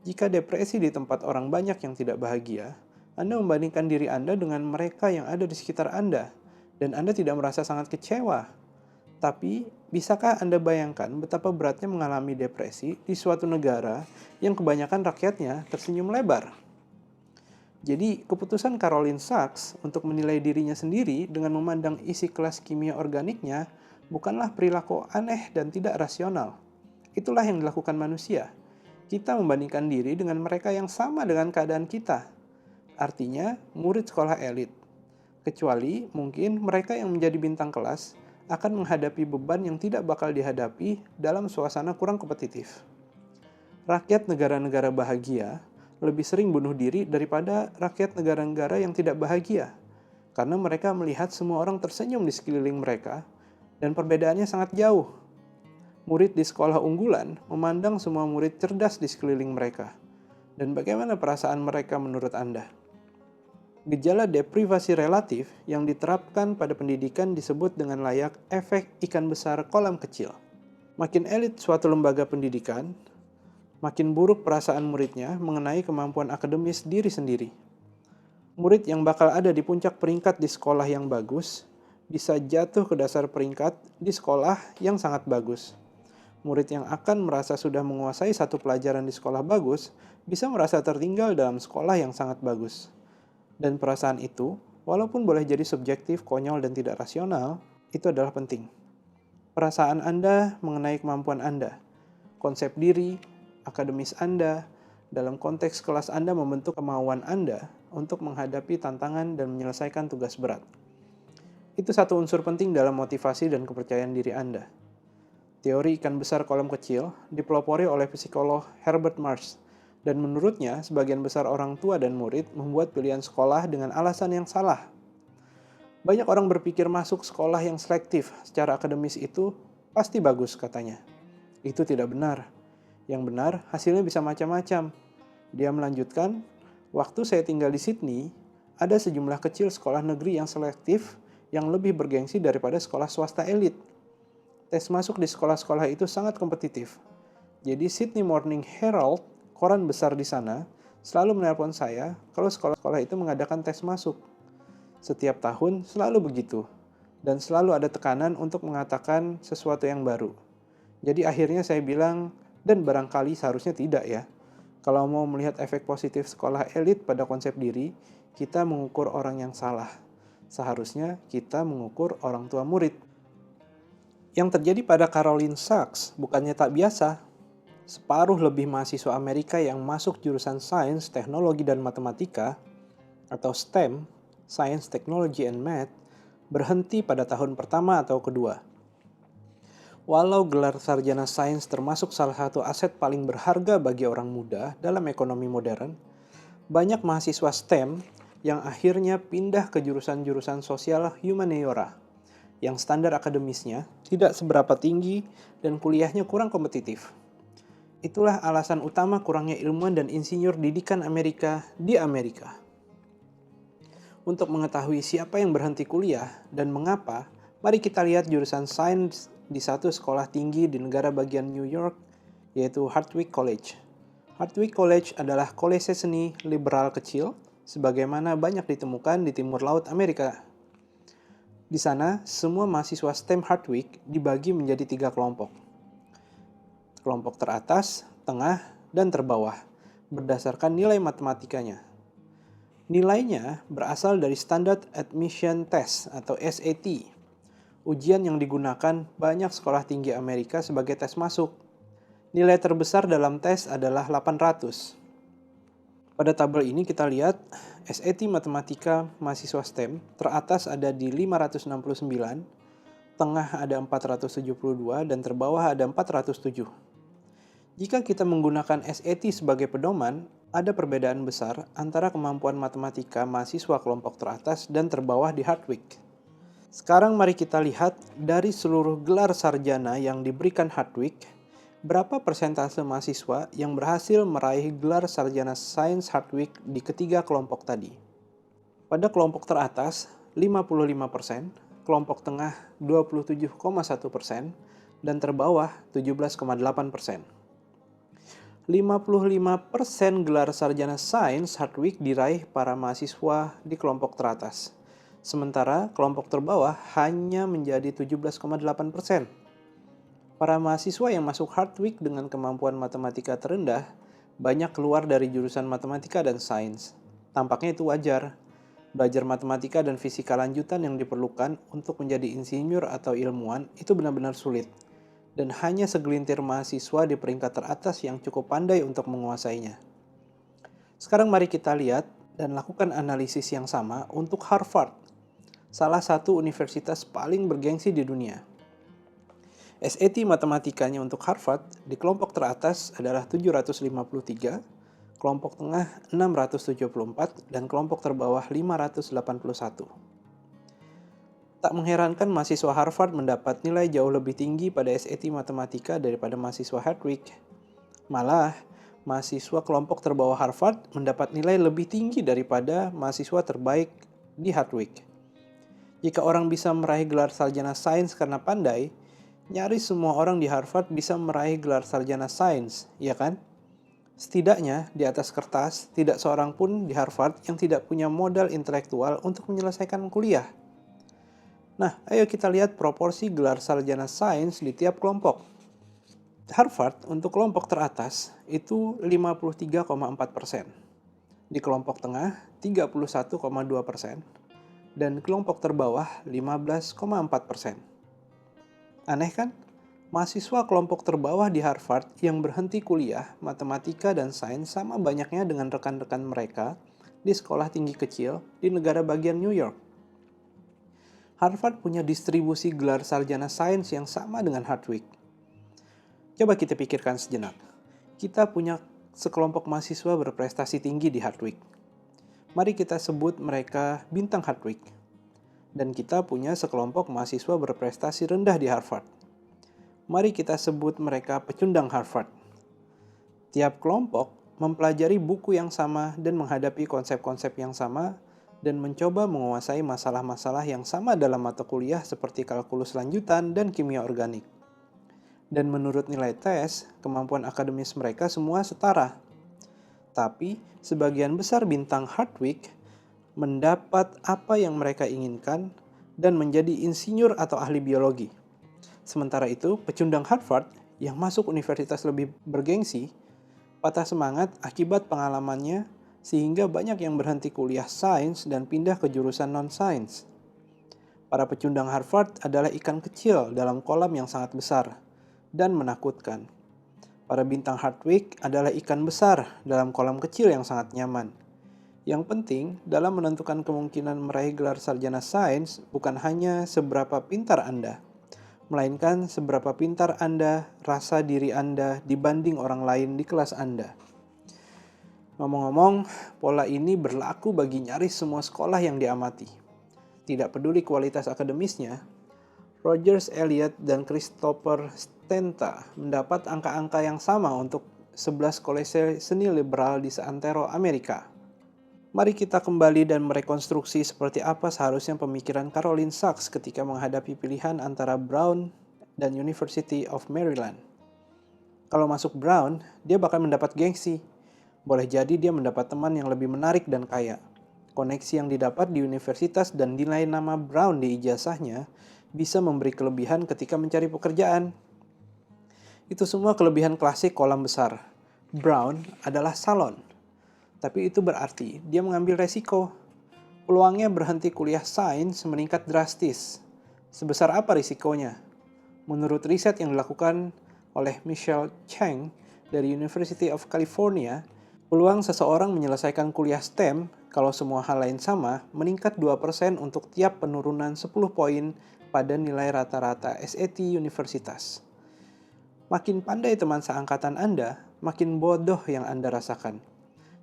Jika depresi di tempat orang banyak yang tidak bahagia, Anda membandingkan diri Anda dengan mereka yang ada di sekitar Anda, dan Anda tidak merasa sangat kecewa. Tapi, bisakah Anda bayangkan betapa beratnya mengalami depresi di suatu negara yang kebanyakan rakyatnya tersenyum lebar? Jadi, keputusan Caroline Sachs untuk menilai dirinya sendiri dengan memandang isi kelas kimia organiknya bukanlah perilaku aneh dan tidak rasional. Itulah yang dilakukan manusia. Kita membandingkan diri dengan mereka yang sama dengan keadaan kita. Artinya, murid sekolah elit. Kecuali mungkin mereka yang menjadi bintang kelas akan menghadapi beban yang tidak bakal dihadapi dalam suasana kurang kompetitif. Rakyat negara-negara bahagia lebih sering bunuh diri daripada rakyat negara-negara yang tidak bahagia, karena mereka melihat semua orang tersenyum di sekeliling mereka, dan perbedaannya sangat jauh. Murid di sekolah unggulan memandang semua murid cerdas di sekeliling mereka. Dan bagaimana perasaan mereka menurut Anda? Gejala deprivasi relatif yang diterapkan pada pendidikan disebut dengan layak efek ikan besar kolam kecil. Makin elit suatu lembaga pendidikan, makin buruk perasaan muridnya mengenai kemampuan akademis diri sendiri. Murid yang bakal ada di puncak peringkat di sekolah yang bagus bisa jatuh ke dasar peringkat di sekolah yang sangat bagus. Murid yang akan merasa sudah menguasai satu pelajaran di sekolah bagus bisa merasa tertinggal dalam sekolah yang sangat bagus. Dan perasaan itu, walaupun boleh jadi subjektif, konyol, dan tidak rasional, itu adalah penting. Perasaan Anda mengenai kemampuan Anda, konsep diri, akademis Anda, dalam konteks kelas Anda membentuk kemauan Anda untuk menghadapi tantangan dan menyelesaikan tugas berat. Itu satu unsur penting dalam motivasi dan kepercayaan diri Anda. Teori ikan besar kolam kecil dipelopori oleh psikolog Herbert Marsh, dan menurutnya sebagian besar orang tua dan murid membuat pilihan sekolah dengan alasan yang salah. Banyak orang berpikir masuk sekolah yang selektif secara akademis itu pasti bagus katanya. Itu tidak benar. Yang benar hasilnya bisa macam-macam. Dia melanjutkan, waktu saya tinggal di Sydney, ada sejumlah kecil sekolah negeri yang selektif yang lebih bergengsi daripada sekolah swasta elit. Tes masuk di sekolah-sekolah itu sangat kompetitif. Jadi Sydney Morning Herald, koran besar di sana, selalu menelpon saya kalau sekolah-sekolah itu mengadakan tes masuk. Setiap tahun selalu begitu, dan selalu ada tekanan untuk mengatakan sesuatu yang baru. Jadi akhirnya saya bilang, dan barangkali seharusnya tidak ya. Kalau mau melihat efek positif sekolah elit pada konsep diri, kita mengukur orang yang salah. Seharusnya kita mengukur orang tua murid. Yang terjadi pada Caroline Sachs bukannya tak biasa. Separuh lebih mahasiswa Amerika yang masuk jurusan sains, teknologi, dan matematika, atau STEM, Science, Technology, and Math, berhenti pada tahun pertama atau kedua. Walau gelar sarjana sains termasuk salah satu aset paling berharga bagi orang muda dalam ekonomi modern, banyak mahasiswa STEM yang akhirnya pindah ke jurusan-jurusan sosial humaniora, yang standar akademisnya tidak seberapa tinggi dan kuliahnya kurang kompetitif. Itulah alasan utama kurangnya ilmuwan dan insinyur didikan Amerika di Amerika. Untuk mengetahui siapa yang berhenti kuliah dan mengapa, mari kita lihat jurusan sains di satu sekolah tinggi di negara bagian New York, yaitu Hardwick College. Hardwick College adalah kolese seni liberal kecil, sebagaimana banyak ditemukan di timur laut Amerika. Di sana, semua mahasiswa STEM Hardwick dibagi menjadi 3 kelompok. Kelompok teratas, tengah, dan terbawah, berdasarkan nilai matematikanya. Nilainya berasal dari Standard Admission Test atau SAT. ujian yang digunakan banyak sekolah tinggi Amerika sebagai tes masuk. Nilai terbesar dalam tes adalah 800. Pada tabel ini kita lihat SAT Matematika mahasiswa STEM teratas ada di 569, tengah ada 472, dan terbawah ada 407. Jika kita menggunakan SAT sebagai pedoman, ada perbedaan besar antara kemampuan matematika mahasiswa kelompok teratas dan terbawah di Hardwick. Sekarang mari kita lihat dari seluruh gelar sarjana yang diberikan Hardwick, berapa persentase mahasiswa yang berhasil meraih gelar sarjana sains Hardwick di ketiga kelompok tadi. Pada kelompok teratas, 55%, kelompok tengah 27,1%, dan terbawah 17,8%. 55% gelar sarjana sains Hardwick diraih para mahasiswa di kelompok teratas. Sementara kelompok terbawah hanya menjadi 17,8%. Para mahasiswa yang masuk Hardwick dengan kemampuan matematika terendah banyak keluar dari jurusan matematika dan sains. Tampaknya itu wajar. Belajar matematika dan fisika lanjutan yang diperlukan untuk menjadi insinyur atau ilmuwan itu benar-benar sulit. Dan hanya segelintir mahasiswa di peringkat teratas yang cukup pandai untuk menguasainya. Sekarang mari kita lihat dan lakukan analisis yang sama untuk Harvard, salah satu universitas paling bergengsi di dunia. SAT matematikanya untuk Harvard di kelompok teratas adalah 753, kelompok tengah 674, dan kelompok terbawah 581. Tak mengherankan mahasiswa Harvard mendapat nilai jauh lebih tinggi pada SAT matematika daripada mahasiswa Hardwick. Malah, mahasiswa kelompok terbawah Harvard mendapat nilai lebih tinggi daripada mahasiswa terbaik di Hardwick. Jika orang bisa meraih gelar sarjana sains karena pandai, nyaris semua orang di Harvard bisa meraih gelar sarjana sains, ya kan? Setidaknya, di atas kertas, tidak seorang pun di Harvard yang tidak punya modal intelektual untuk menyelesaikan kuliah. Nah, ayo kita lihat proporsi gelar sarjana sains di tiap kelompok. Harvard untuk kelompok teratas itu 53,4%, di kelompok tengah 31,2%, dan kelompok terbawah 15,4%. Aneh kan? Mahasiswa kelompok terbawah di Harvard yang berhenti kuliah matematika dan sains sama banyaknya dengan rekan-rekan mereka di sekolah tinggi kecil di negara bagian New York. Harvard punya distribusi gelar sarjana sains yang sama dengan Hardwick. Coba kita pikirkan sejenak. Kita punya sekelompok mahasiswa berprestasi tinggi di Hardwick. Mari kita sebut mereka bintang Hardwick. Dan kita punya sekelompok mahasiswa berprestasi rendah di Harvard. Mari kita sebut mereka pecundang Harvard. Tiap kelompok mempelajari buku yang sama dan menghadapi konsep-konsep yang sama dan mencoba menguasai masalah-masalah yang sama dalam mata kuliah seperti kalkulus lanjutan dan kimia organik. Dan menurut nilai tes, kemampuan akademis mereka semua setara. Tapi, sebagian besar bintang Hardwick mendapat apa yang mereka inginkan dan menjadi insinyur atau ahli biologi. Sementara itu, pecundang Harvard yang masuk universitas lebih bergengsi, patah semangat akibat pengalamannya sehingga banyak yang berhenti kuliah sains dan pindah ke jurusan non-sains. Para pecundang Harvard adalah ikan kecil dalam kolam yang sangat besar dan menakutkan. Para bintang Hardwick adalah ikan besar dalam kolam kecil yang sangat nyaman. Yang penting, dalam menentukan kemungkinan meraih gelar sarjana sains bukan hanya seberapa pintar Anda, melainkan seberapa pintar Anda, rasa diri Anda dibanding orang lain di kelas Anda. Ngomong-ngomong, pola ini berlaku bagi nyaris semua sekolah yang diamati. Tidak peduli kualitas akademisnya, Rogers Elliott dan Christopher Stenta mendapat angka-angka yang sama untuk 11 kolese seni liberal di seantero Amerika. Mari kita kembali dan merekonstruksi seperti apa seharusnya pemikiran Caroline Sachs ketika menghadapi pilihan antara Brown dan University of Maryland. Kalau masuk Brown, dia bakal mendapat gengsi. Boleh jadi dia mendapat teman yang lebih menarik dan kaya. Koneksi yang didapat di universitas dan nilai nama Brown di ijazahnya bisa memberi kelebihan ketika mencari pekerjaan. Itu semua kelebihan klasik kolam besar. Brown adalah salon. Tapi itu berarti dia mengambil resiko. Peluangnya berhenti kuliah sains meningkat drastis. Sebesar apa risikonya? Menurut riset yang dilakukan oleh Michelle Cheng dari University of California, peluang seseorang menyelesaikan kuliah STEM kalau semua hal lain sama meningkat 2% untuk tiap penurunan 10 poin pada nilai rata-rata SAT universitas. Makin pandai teman seangkatan Anda, makin bodoh yang Anda rasakan.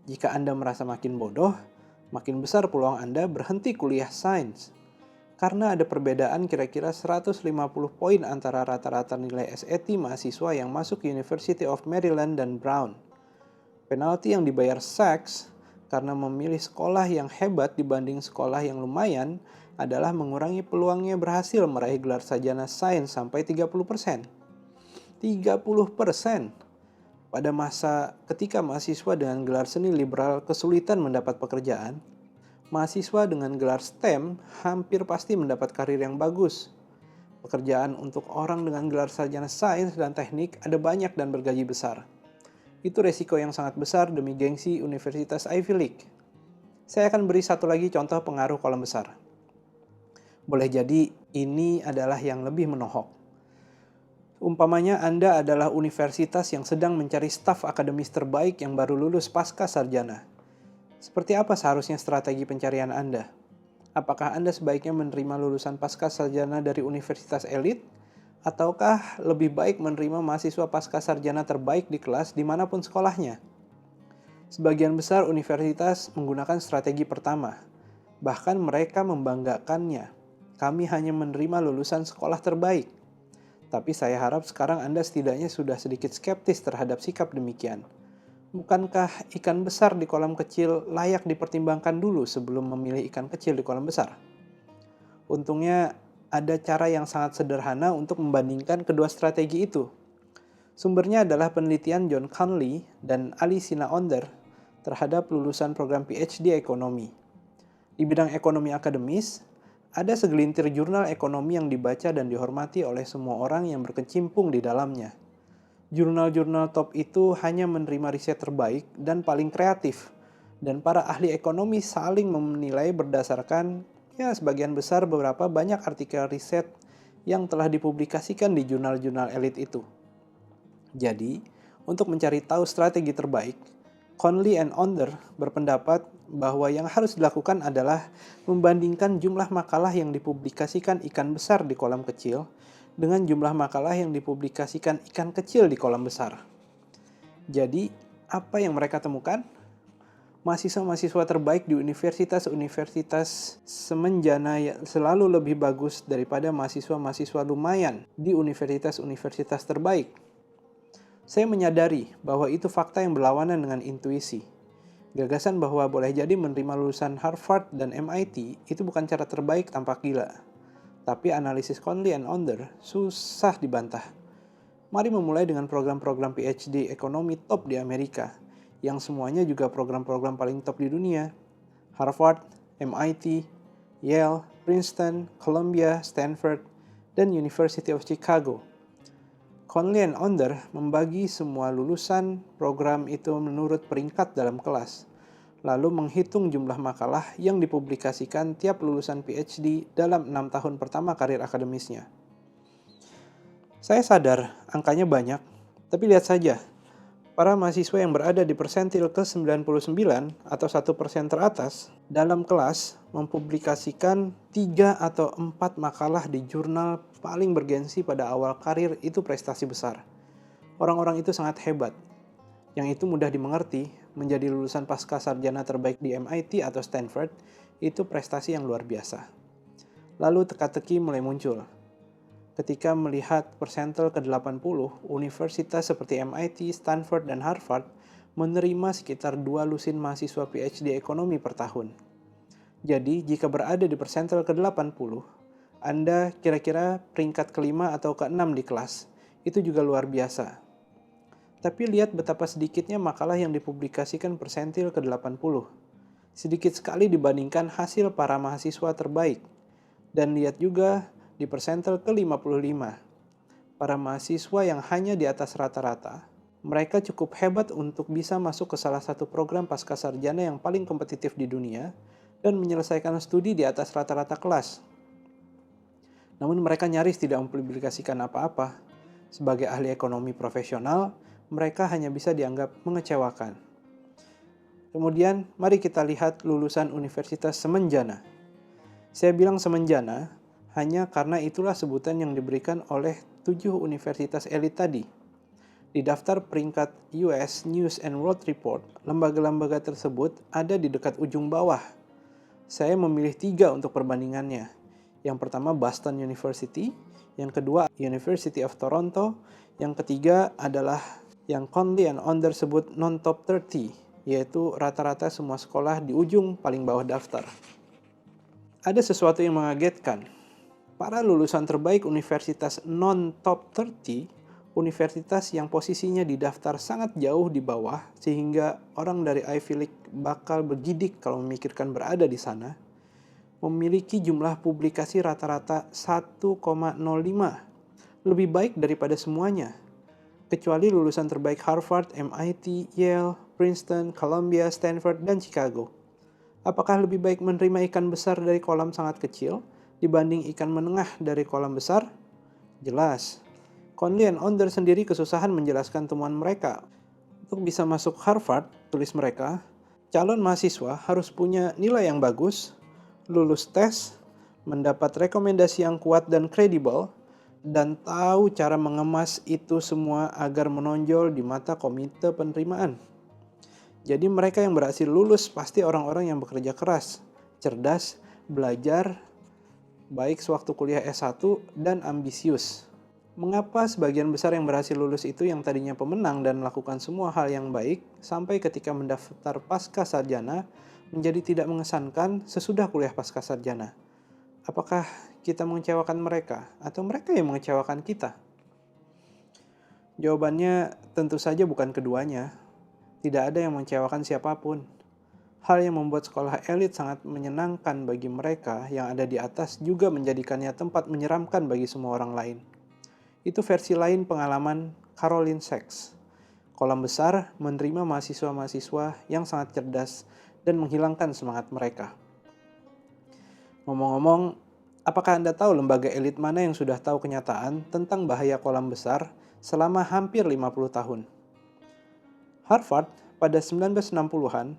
Jika Anda merasa makin bodoh, makin besar peluang Anda berhenti kuliah sains. Karena ada perbedaan kira-kira 150 poin antara rata-rata nilai SAT mahasiswa yang masuk University of Maryland dan Brown. Penalti yang dibayar Sachs karena memilih sekolah yang hebat dibanding sekolah yang lumayan adalah mengurangi peluangnya berhasil meraih gelar sarjana sains sampai 30%. 30%! Pada masa ketika mahasiswa dengan gelar seni liberal kesulitan mendapat pekerjaan, mahasiswa dengan gelar STEM hampir pasti mendapat karir yang bagus. Pekerjaan untuk orang dengan gelar sarjana sains dan teknik ada banyak dan bergaji besar. Itu resiko yang sangat besar demi gengsi Universitas Ivy League. Saya akan beri satu lagi contoh pengaruh kolam besar. Boleh jadi ini adalah yang lebih menohok. Umpamanya Anda adalah universitas yang sedang mencari staf akademis terbaik yang baru lulus pasca sarjana. Seperti apa seharusnya strategi pencarian Anda? Apakah Anda sebaiknya menerima lulusan pasca sarjana dari universitas elit? Ataukah lebih baik menerima mahasiswa pasca sarjana terbaik di kelas dimanapun sekolahnya? Sebagian besar universitas menggunakan strategi pertama. Bahkan mereka membanggakannya. Kami hanya menerima lulusan sekolah terbaik. Tapi saya harap sekarang Anda setidaknya sudah sedikit skeptis terhadap sikap demikian. Bukankah ikan besar di kolam kecil layak dipertimbangkan dulu sebelum memilih ikan kecil di kolam besar? Untungnya ada cara yang sangat sederhana untuk membandingkan kedua strategi itu. Sumbernya adalah penelitian John Conley dan Alicina Onder terhadap lulusan program PhD ekonomi. Di bidang ekonomi akademis, ada segelintir jurnal ekonomi yang dibaca dan dihormati oleh semua orang yang berkecimpung di dalamnya. Jurnal-jurnal top itu hanya menerima riset terbaik dan paling kreatif, dan para ahli ekonomi saling menilai berdasarkan sebagian besar beberapa banyak artikel riset yang telah dipublikasikan di jurnal-jurnal elit itu. Jadi, untuk mencari tahu strategi terbaik, Conley and Onder berpendapat bahwa yang harus dilakukan adalah membandingkan jumlah makalah yang dipublikasikan ikan besar di kolam kecil dengan jumlah makalah yang dipublikasikan ikan kecil di kolam besar. Jadi, apa yang mereka temukan? Mahasiswa-mahasiswa terbaik di universitas-universitas semenjana selalu lebih bagus daripada mahasiswa-mahasiswa lumayan di universitas-universitas terbaik. Saya menyadari bahwa itu fakta yang berlawanan dengan intuisi. Gagasan bahwa boleh jadi menerima lulusan Harvard dan MIT itu bukan cara terbaik tampak gila. Tapi analisis Conley and Onder susah dibantah. Mari memulai dengan program-program PhD ekonomi top di Amerika, yang semuanya juga program-program paling top di dunia. Harvard, MIT, Yale, Princeton, Columbia, Stanford, dan University of Chicago. Conley and Onder membagi semua lulusan program itu menurut peringkat dalam kelas, lalu menghitung jumlah makalah yang dipublikasikan tiap lulusan PhD dalam 6 tahun pertama karir akademisnya. Saya sadar angkanya banyak, tapi lihat saja, para mahasiswa yang berada di persentil ke-99 atau 1% teratas dalam kelas mempublikasikan 3 atau 4 makalah di jurnal paling bergensi pada awal karir itu prestasi besar. Orang-orang itu sangat hebat. Yang itu mudah dimengerti, menjadi lulusan pasca sarjana terbaik di MIT atau Stanford itu prestasi yang luar biasa. Lalu teka-teki mulai muncul. Ketika melihat persentil ke-80, universitas seperti MIT, Stanford, dan Harvard menerima sekitar 2 lusin mahasiswa PhD ekonomi per tahun. Jadi, jika berada di persentil ke-80, Anda kira-kira peringkat ke-5 atau ke-6 di kelas. Itu juga luar biasa. Tapi lihat betapa sedikitnya makalah yang dipublikasikan persentil ke-80. Sedikit sekali dibandingkan hasil para mahasiswa terbaik. Dan lihat juga di persentil ke-55. Para mahasiswa yang hanya di atas rata-rata, mereka cukup hebat untuk bisa masuk ke salah satu program pasca sarjana yang paling kompetitif di dunia dan menyelesaikan studi di atas rata-rata kelas. Namun mereka nyaris tidak mempublikasikan apa-apa. Sebagai ahli ekonomi profesional, mereka hanya bisa dianggap mengecewakan. Kemudian, mari kita lihat lulusan Universitas Semenjana. Saya bilang semenjana hanya karena itulah sebutan yang diberikan oleh 7 universitas elit tadi. Di daftar peringkat US News and World Report, lembaga-lembaga tersebut ada di dekat ujung bawah. Saya memilih 3 untuk perbandingannya. Yang pertama Boston University, yang kedua University of Toronto, yang ketiga adalah yang Conley and Onder sebut non-top 30, yaitu rata-rata semua sekolah di ujung paling bawah daftar. Ada sesuatu yang mengagetkan. Para lulusan terbaik universitas non-top 30, universitas yang posisinya di daftar sangat jauh di bawah, sehingga orang dari Ivy League bakal bergidik kalau memikirkan berada di sana, memiliki jumlah publikasi rata-rata 1,05, lebih baik daripada semuanya, kecuali lulusan terbaik Harvard, MIT, Yale, Princeton, Columbia, Stanford, dan Chicago. Apakah lebih baik menerima ikan besar dari kolam sangat kecil dibanding ikan menengah dari kolam besar? Jelas. Conley and Onder sendiri kesusahan menjelaskan temuan mereka. Untuk bisa masuk Harvard, tulis mereka, calon mahasiswa harus punya nilai yang bagus, lulus tes, mendapat rekomendasi yang kuat dan kredibel, dan tahu cara mengemas itu semua agar menonjol di mata komite penerimaan. Jadi mereka yang berhasil lulus pasti orang-orang yang bekerja keras, cerdas, belajar, baik sewaktu kuliah S1 dan ambisius. Mengapa sebagian besar yang berhasil lulus itu yang tadinya pemenang dan melakukan semua hal yang baik, sampai ketika mendaftar pasca sarjana menjadi tidak mengesankan sesudah kuliah pasca sarjana? Apakah kita mengecewakan mereka atau mereka yang mengecewakan kita? Jawabannya tentu saja bukan keduanya. Tidak ada yang mengecewakan siapapun. Hal yang membuat sekolah elit sangat menyenangkan bagi mereka yang ada di atas juga menjadikannya tempat menyeramkan bagi semua orang lain. Itu versi lain pengalaman Caroline Sachs. Kolam besar menerima mahasiswa-mahasiswa yang sangat cerdas dan menghilangkan semangat mereka. Ngomong-ngomong, apakah Anda tahu lembaga elit mana yang sudah tahu kenyataan tentang bahaya kolam besar selama hampir 50 tahun? Harvard pada 1960-an,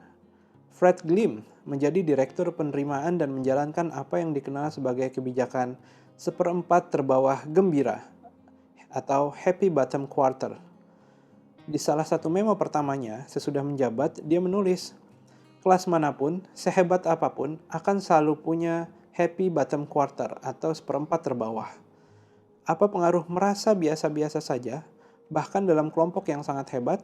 Fred Glim menjadi direktur penerimaan dan menjalankan apa yang dikenal sebagai kebijakan seperempat terbawah gembira atau Happy Bottom Quarter. Di salah satu memo pertamanya, sesudah menjabat, dia menulis, kelas manapun, sehebat apapun, akan selalu punya Happy Bottom Quarter atau seperempat terbawah. Apa pengaruh merasa biasa-biasa saja, bahkan dalam kelompok yang sangat hebat?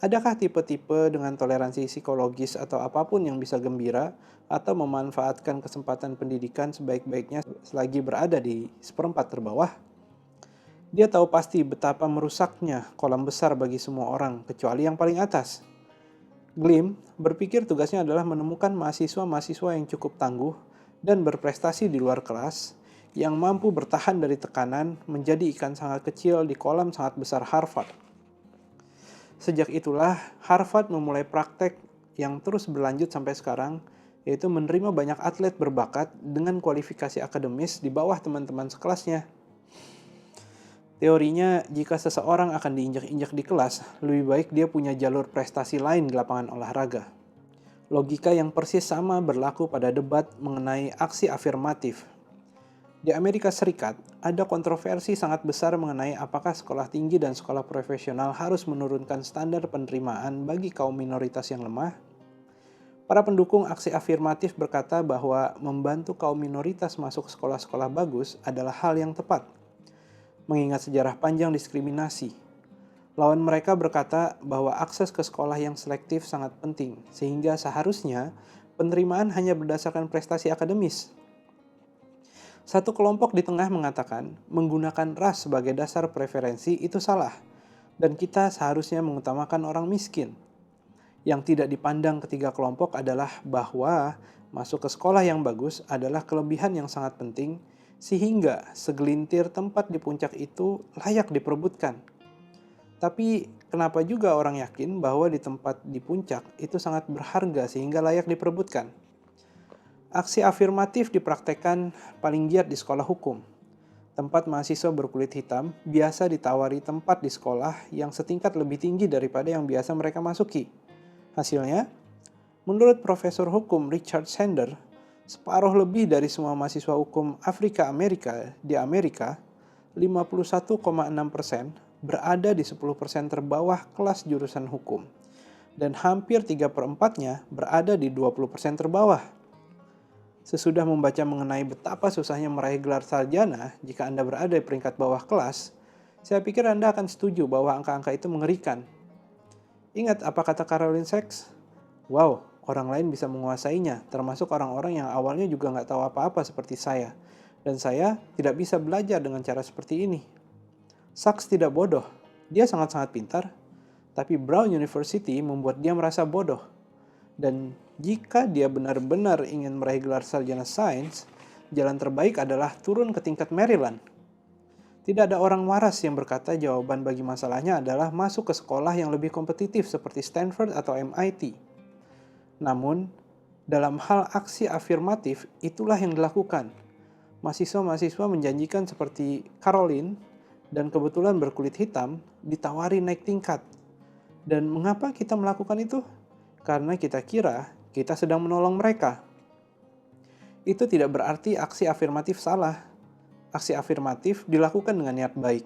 Adakah tipe-tipe dengan toleransi psikologis atau apapun yang bisa gembira atau memanfaatkan kesempatan pendidikan sebaik-baiknya selagi berada di seperempat terbawah? Dia tahu pasti betapa merusaknya kolam besar bagi semua orang, kecuali yang paling atas. Glim berpikir tugasnya adalah menemukan mahasiswa-mahasiswa yang cukup tangguh dan berprestasi di luar kelas, yang mampu bertahan dari tekanan menjadi ikan sangat kecil di kolam sangat besar Harvard. Sejak itulah, Harvard memulai praktek yang terus berlanjut sampai sekarang, yaitu menerima banyak atlet berbakat dengan kualifikasi akademis di bawah teman-teman sekelasnya. Teorinya, jika seseorang akan diinjak-injak di kelas, lebih baik dia punya jalur prestasi lain di lapangan olahraga. Logika yang persis sama berlaku pada debat mengenai aksi afirmatif. Di Amerika Serikat, ada kontroversi sangat besar mengenai apakah sekolah tinggi dan sekolah profesional harus menurunkan standar penerimaan bagi kaum minoritas yang lemah. Para pendukung aksi afirmatif berkata bahwa membantu kaum minoritas masuk sekolah-sekolah bagus adalah hal yang tepat, mengingat sejarah panjang diskriminasi. Lawan mereka berkata bahwa akses ke sekolah yang selektif sangat penting, sehingga seharusnya penerimaan hanya berdasarkan prestasi akademis. Satu kelompok di tengah mengatakan menggunakan ras sebagai dasar preferensi itu salah, dan kita seharusnya mengutamakan orang miskin. Yang tidak dipandang ketiga kelompok adalah bahwa masuk ke sekolah yang bagus adalah kelebihan yang sangat penting, sehingga segelintir tempat di puncak itu layak diperebutkan. Tapi kenapa juga orang yakin bahwa di tempat di puncak itu sangat berharga sehingga layak diperebutkan? Aksi afirmatif dipraktekkan paling giat di sekolah hukum. Tempat mahasiswa berkulit hitam biasa ditawari tempat di sekolah yang setingkat lebih tinggi daripada yang biasa mereka masuki. Hasilnya, menurut Profesor Hukum Richard Sander, separuh lebih dari semua mahasiswa hukum Afrika Amerika di Amerika, 51,6%, berada di 10% terbawah kelas jurusan hukum, dan hampir 3/4-nya berada di 20% terbawah. Sesudah membaca mengenai betapa susahnya meraih gelar sarjana jika Anda berada di peringkat bawah kelas, saya pikir Anda akan setuju bahwa angka-angka itu mengerikan. Ingat apa kata Caroline Sachs? Wow, orang lain bisa menguasainya, termasuk orang-orang yang awalnya juga nggak tahu apa-apa seperti saya. Dan saya tidak bisa belajar dengan cara seperti ini. Sachs tidak bodoh, dia sangat-sangat pintar, tapi Brown University membuat dia merasa bodoh. Dan jika dia benar-benar ingin meraih gelar sarjana sains, jalan terbaik adalah turun ke tingkat Maryland. Tidak ada orang waras yang berkata jawaban bagi masalahnya adalah masuk ke sekolah yang lebih kompetitif seperti Stanford atau MIT. Namun, dalam hal aksi afirmatif, itulah yang dilakukan. Mahasiswa-mahasiswa menjanjikan seperti Caroline dan kebetulan berkulit hitam ditawari naik tingkat. Dan mengapa kita melakukan itu? Karena kita kira kita sedang menolong mereka. Itu tidak berarti aksi afirmatif salah. Aksi afirmatif dilakukan dengan niat baik.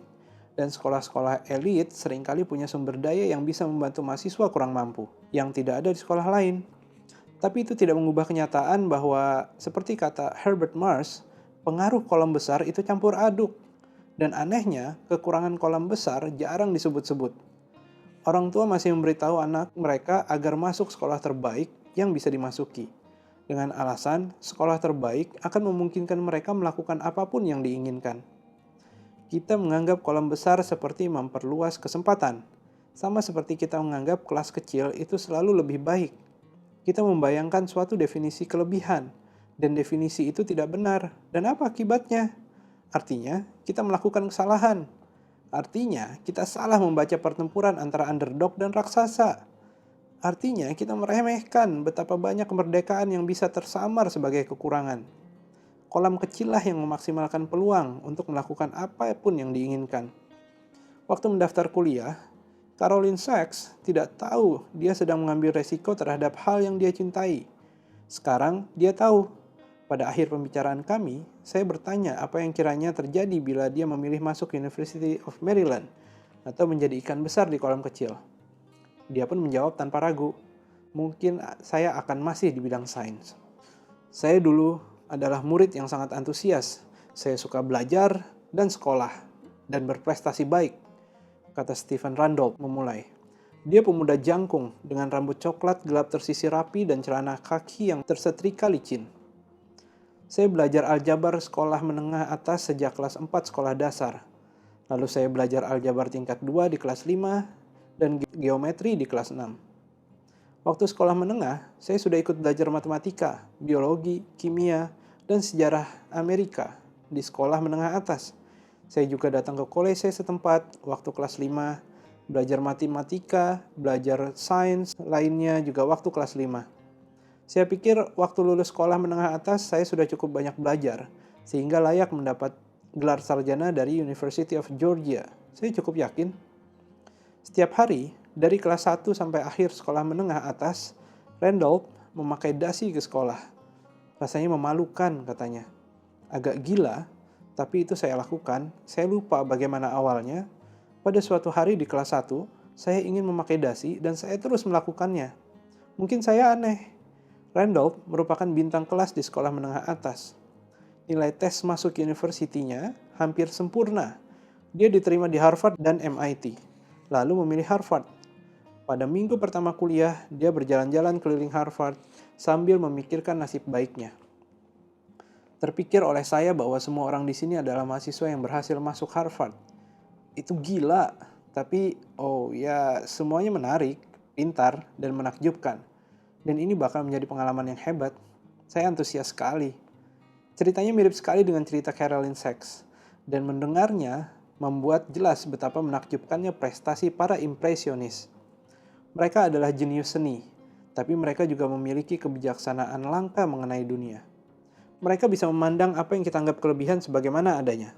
Dan sekolah-sekolah elit seringkali punya sumber daya yang bisa membantu mahasiswa kurang mampu, yang tidak ada di sekolah lain. Tapi itu tidak mengubah kenyataan bahwa, seperti kata Herbert Marsh, pengaruh kolam besar itu campur aduk. Dan anehnya, kekurangan kolam besar jarang disebut-sebut. Orang tua masih memberitahu anak mereka agar masuk sekolah terbaik yang bisa dimasuki. Dengan alasan, sekolah terbaik akan memungkinkan mereka melakukan apapun yang diinginkan. Kita menganggap kolam besar seperti memperluas kesempatan. Sama seperti kita menganggap kelas kecil itu selalu lebih baik. Kita membayangkan suatu definisi kelebihan, dan definisi itu tidak benar. Dan apa akibatnya? Artinya, kita melakukan kesalahan. Artinya, kita salah membaca pertempuran antara underdog dan raksasa. Artinya, kita meremehkan betapa banyak kemerdekaan yang bisa tersamar sebagai kekurangan. Kolam kecil lah yang memaksimalkan peluang untuk melakukan apapun yang diinginkan. Waktu mendaftar kuliah, Caroline Sachs tidak tahu dia sedang mengambil resiko terhadap hal yang dia cintai. Sekarang dia tahu. Pada akhir pembicaraan kami, saya bertanya apa yang kiranya terjadi bila dia memilih masuk University of Maryland atau menjadi ikan besar di kolam kecil. Dia pun menjawab tanpa ragu, mungkin saya akan masih di bidang sains. Saya dulu adalah murid yang sangat antusias. Saya suka belajar dan sekolah dan berprestasi baik, kata Stephen Randolph memulai. Dia pemuda jangkung dengan rambut coklat gelap tersisir rapi dan celana kaki yang tersetrika licin. Saya belajar aljabar sekolah menengah atas sejak kelas 4 sekolah dasar. Lalu saya belajar aljabar tingkat 2 di kelas 5 dan geometri di kelas 6. Waktu sekolah menengah, saya sudah ikut belajar matematika, biologi, kimia, dan sejarah Amerika di sekolah menengah atas. Saya juga datang ke kolese setempat waktu kelas 5, belajar matematika, belajar sains lainnya juga waktu kelas 5. Saya pikir waktu lulus sekolah menengah atas saya sudah cukup banyak belajar, sehingga layak mendapat gelar sarjana dari University of Georgia. Saya cukup yakin. Setiap hari, dari kelas 1 sampai akhir sekolah menengah atas, Randolph memakai dasi ke sekolah. Rasanya memalukan, katanya. Agak gila, tapi itu saya lakukan. Saya lupa bagaimana awalnya. Pada suatu hari di kelas 1, saya ingin memakai dasi dan saya terus melakukannya. Mungkin saya aneh. Randolph merupakan bintang kelas di sekolah menengah atas. Nilai tes masuk universitinya hampir sempurna. Dia diterima di Harvard dan MIT, lalu memilih Harvard. Pada minggu pertama kuliah, dia berjalan-jalan keliling Harvard sambil memikirkan nasib baiknya. Terpikir oleh saya bahwa semua orang di sini adalah mahasiswa yang berhasil masuk Harvard. Itu gila, tapi semuanya menarik, pintar, dan menakjubkan. Dan ini bakal menjadi pengalaman yang hebat. Saya antusias sekali. Ceritanya mirip sekali dengan cerita Caroline Sachs, dan mendengarnya membuat jelas betapa menakjubkannya prestasi para impresionis. Mereka adalah jenius seni, tapi mereka juga memiliki kebijaksanaan langka mengenai dunia. Mereka bisa memandang apa yang kita anggap kelebihan sebagaimana adanya.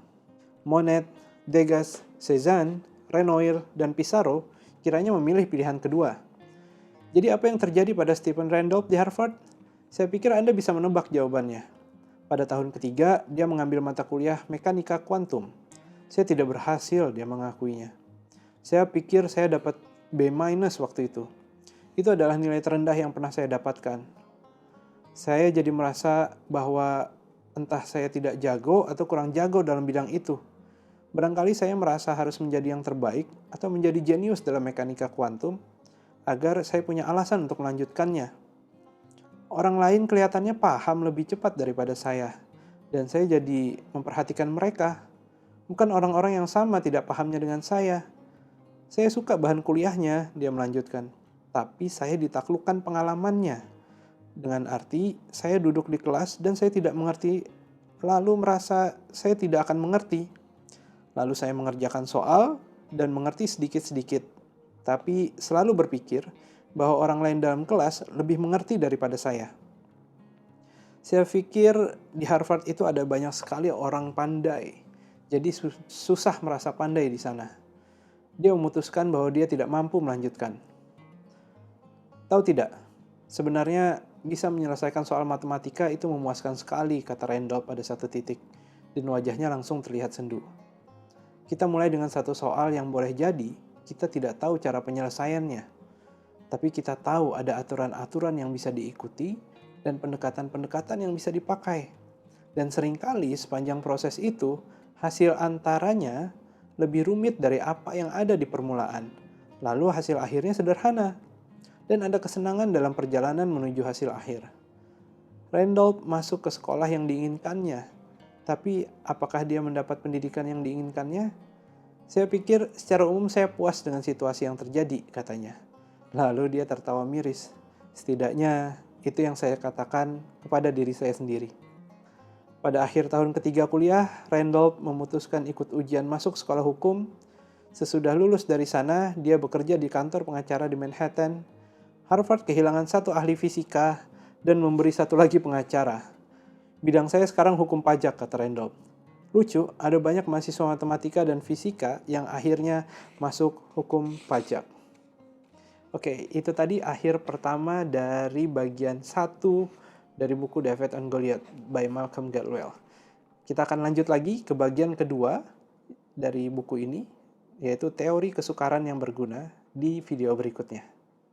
Monet, Degas, Cézanne, Renoir, dan Pissarro kiranya memilih pilihan kedua. Jadi apa yang terjadi pada Stephen Randolph di Harvard? Saya pikir Anda bisa menebak jawabannya. Pada tahun ketiga, dia mengambil mata kuliah mekanika kuantum. Saya tidak berhasil, dia mengakuinya. Saya pikir saya dapat B- waktu itu. Itu adalah nilai terendah yang pernah saya dapatkan. Saya jadi merasa bahwa entah saya tidak jago atau kurang jago dalam bidang itu. Barangkali saya merasa harus menjadi yang terbaik atau menjadi jenius dalam mekanika kuantum agar saya punya alasan untuk melanjutkannya. Orang lain kelihatannya paham lebih cepat daripada saya, dan saya jadi memperhatikan mereka. Bukan orang-orang yang sama tidak pahamnya dengan saya. Saya suka bahan kuliahnya, dia melanjutkan. Tapi saya ditaklukkan pengalamannya. Dengan arti, saya duduk di kelas dan saya tidak mengerti, lalu merasa saya tidak akan mengerti. Lalu saya mengerjakan soal dan mengerti sedikit-sedikit. Tapi selalu berpikir bahwa orang lain dalam kelas lebih mengerti daripada saya. Saya pikir di Harvard itu ada banyak sekali orang pandai. Jadi susah merasa pandai di sana. Dia memutuskan bahwa dia tidak mampu melanjutkan. Tahu tidak, sebenarnya bisa menyelesaikan soal matematika itu memuaskan sekali, kata Randolph pada satu titik. Dan wajahnya langsung terlihat sendu. Kita mulai dengan satu soal yang boleh jadi kita tidak tahu cara penyelesaiannya. Tapi kita tahu ada aturan-aturan yang bisa diikuti dan pendekatan-pendekatan yang bisa dipakai. Dan seringkali sepanjang proses itu, hasil antaranya lebih rumit dari apa yang ada di permulaan. Lalu hasil akhirnya sederhana. Dan ada kesenangan dalam perjalanan menuju hasil akhir. Randolph masuk ke sekolah yang diinginkannya. Tapi apakah dia mendapat pendidikan yang diinginkannya? Saya pikir secara umum saya puas dengan situasi yang terjadi, katanya. Lalu dia tertawa miris. Setidaknya itu yang saya katakan kepada diri saya sendiri. Pada akhir tahun ketiga kuliah, Randolph memutuskan ikut ujian masuk sekolah hukum. Sesudah lulus dari sana, dia bekerja di kantor pengacara di Manhattan. Harvard kehilangan satu ahli fisika dan memberi satu lagi pengacara. Bidang saya sekarang hukum pajak, kata Randolph. Lucu, ada banyak mahasiswa matematika dan fisika yang akhirnya masuk hukum pajak. Oke, itu tadi akhir pertama dari bagian 1 dari buku David and Goliath by Malcolm Gladwell. Kita akan lanjut lagi ke bagian kedua dari buku ini, yaitu teori kesukaran yang berguna di video berikutnya.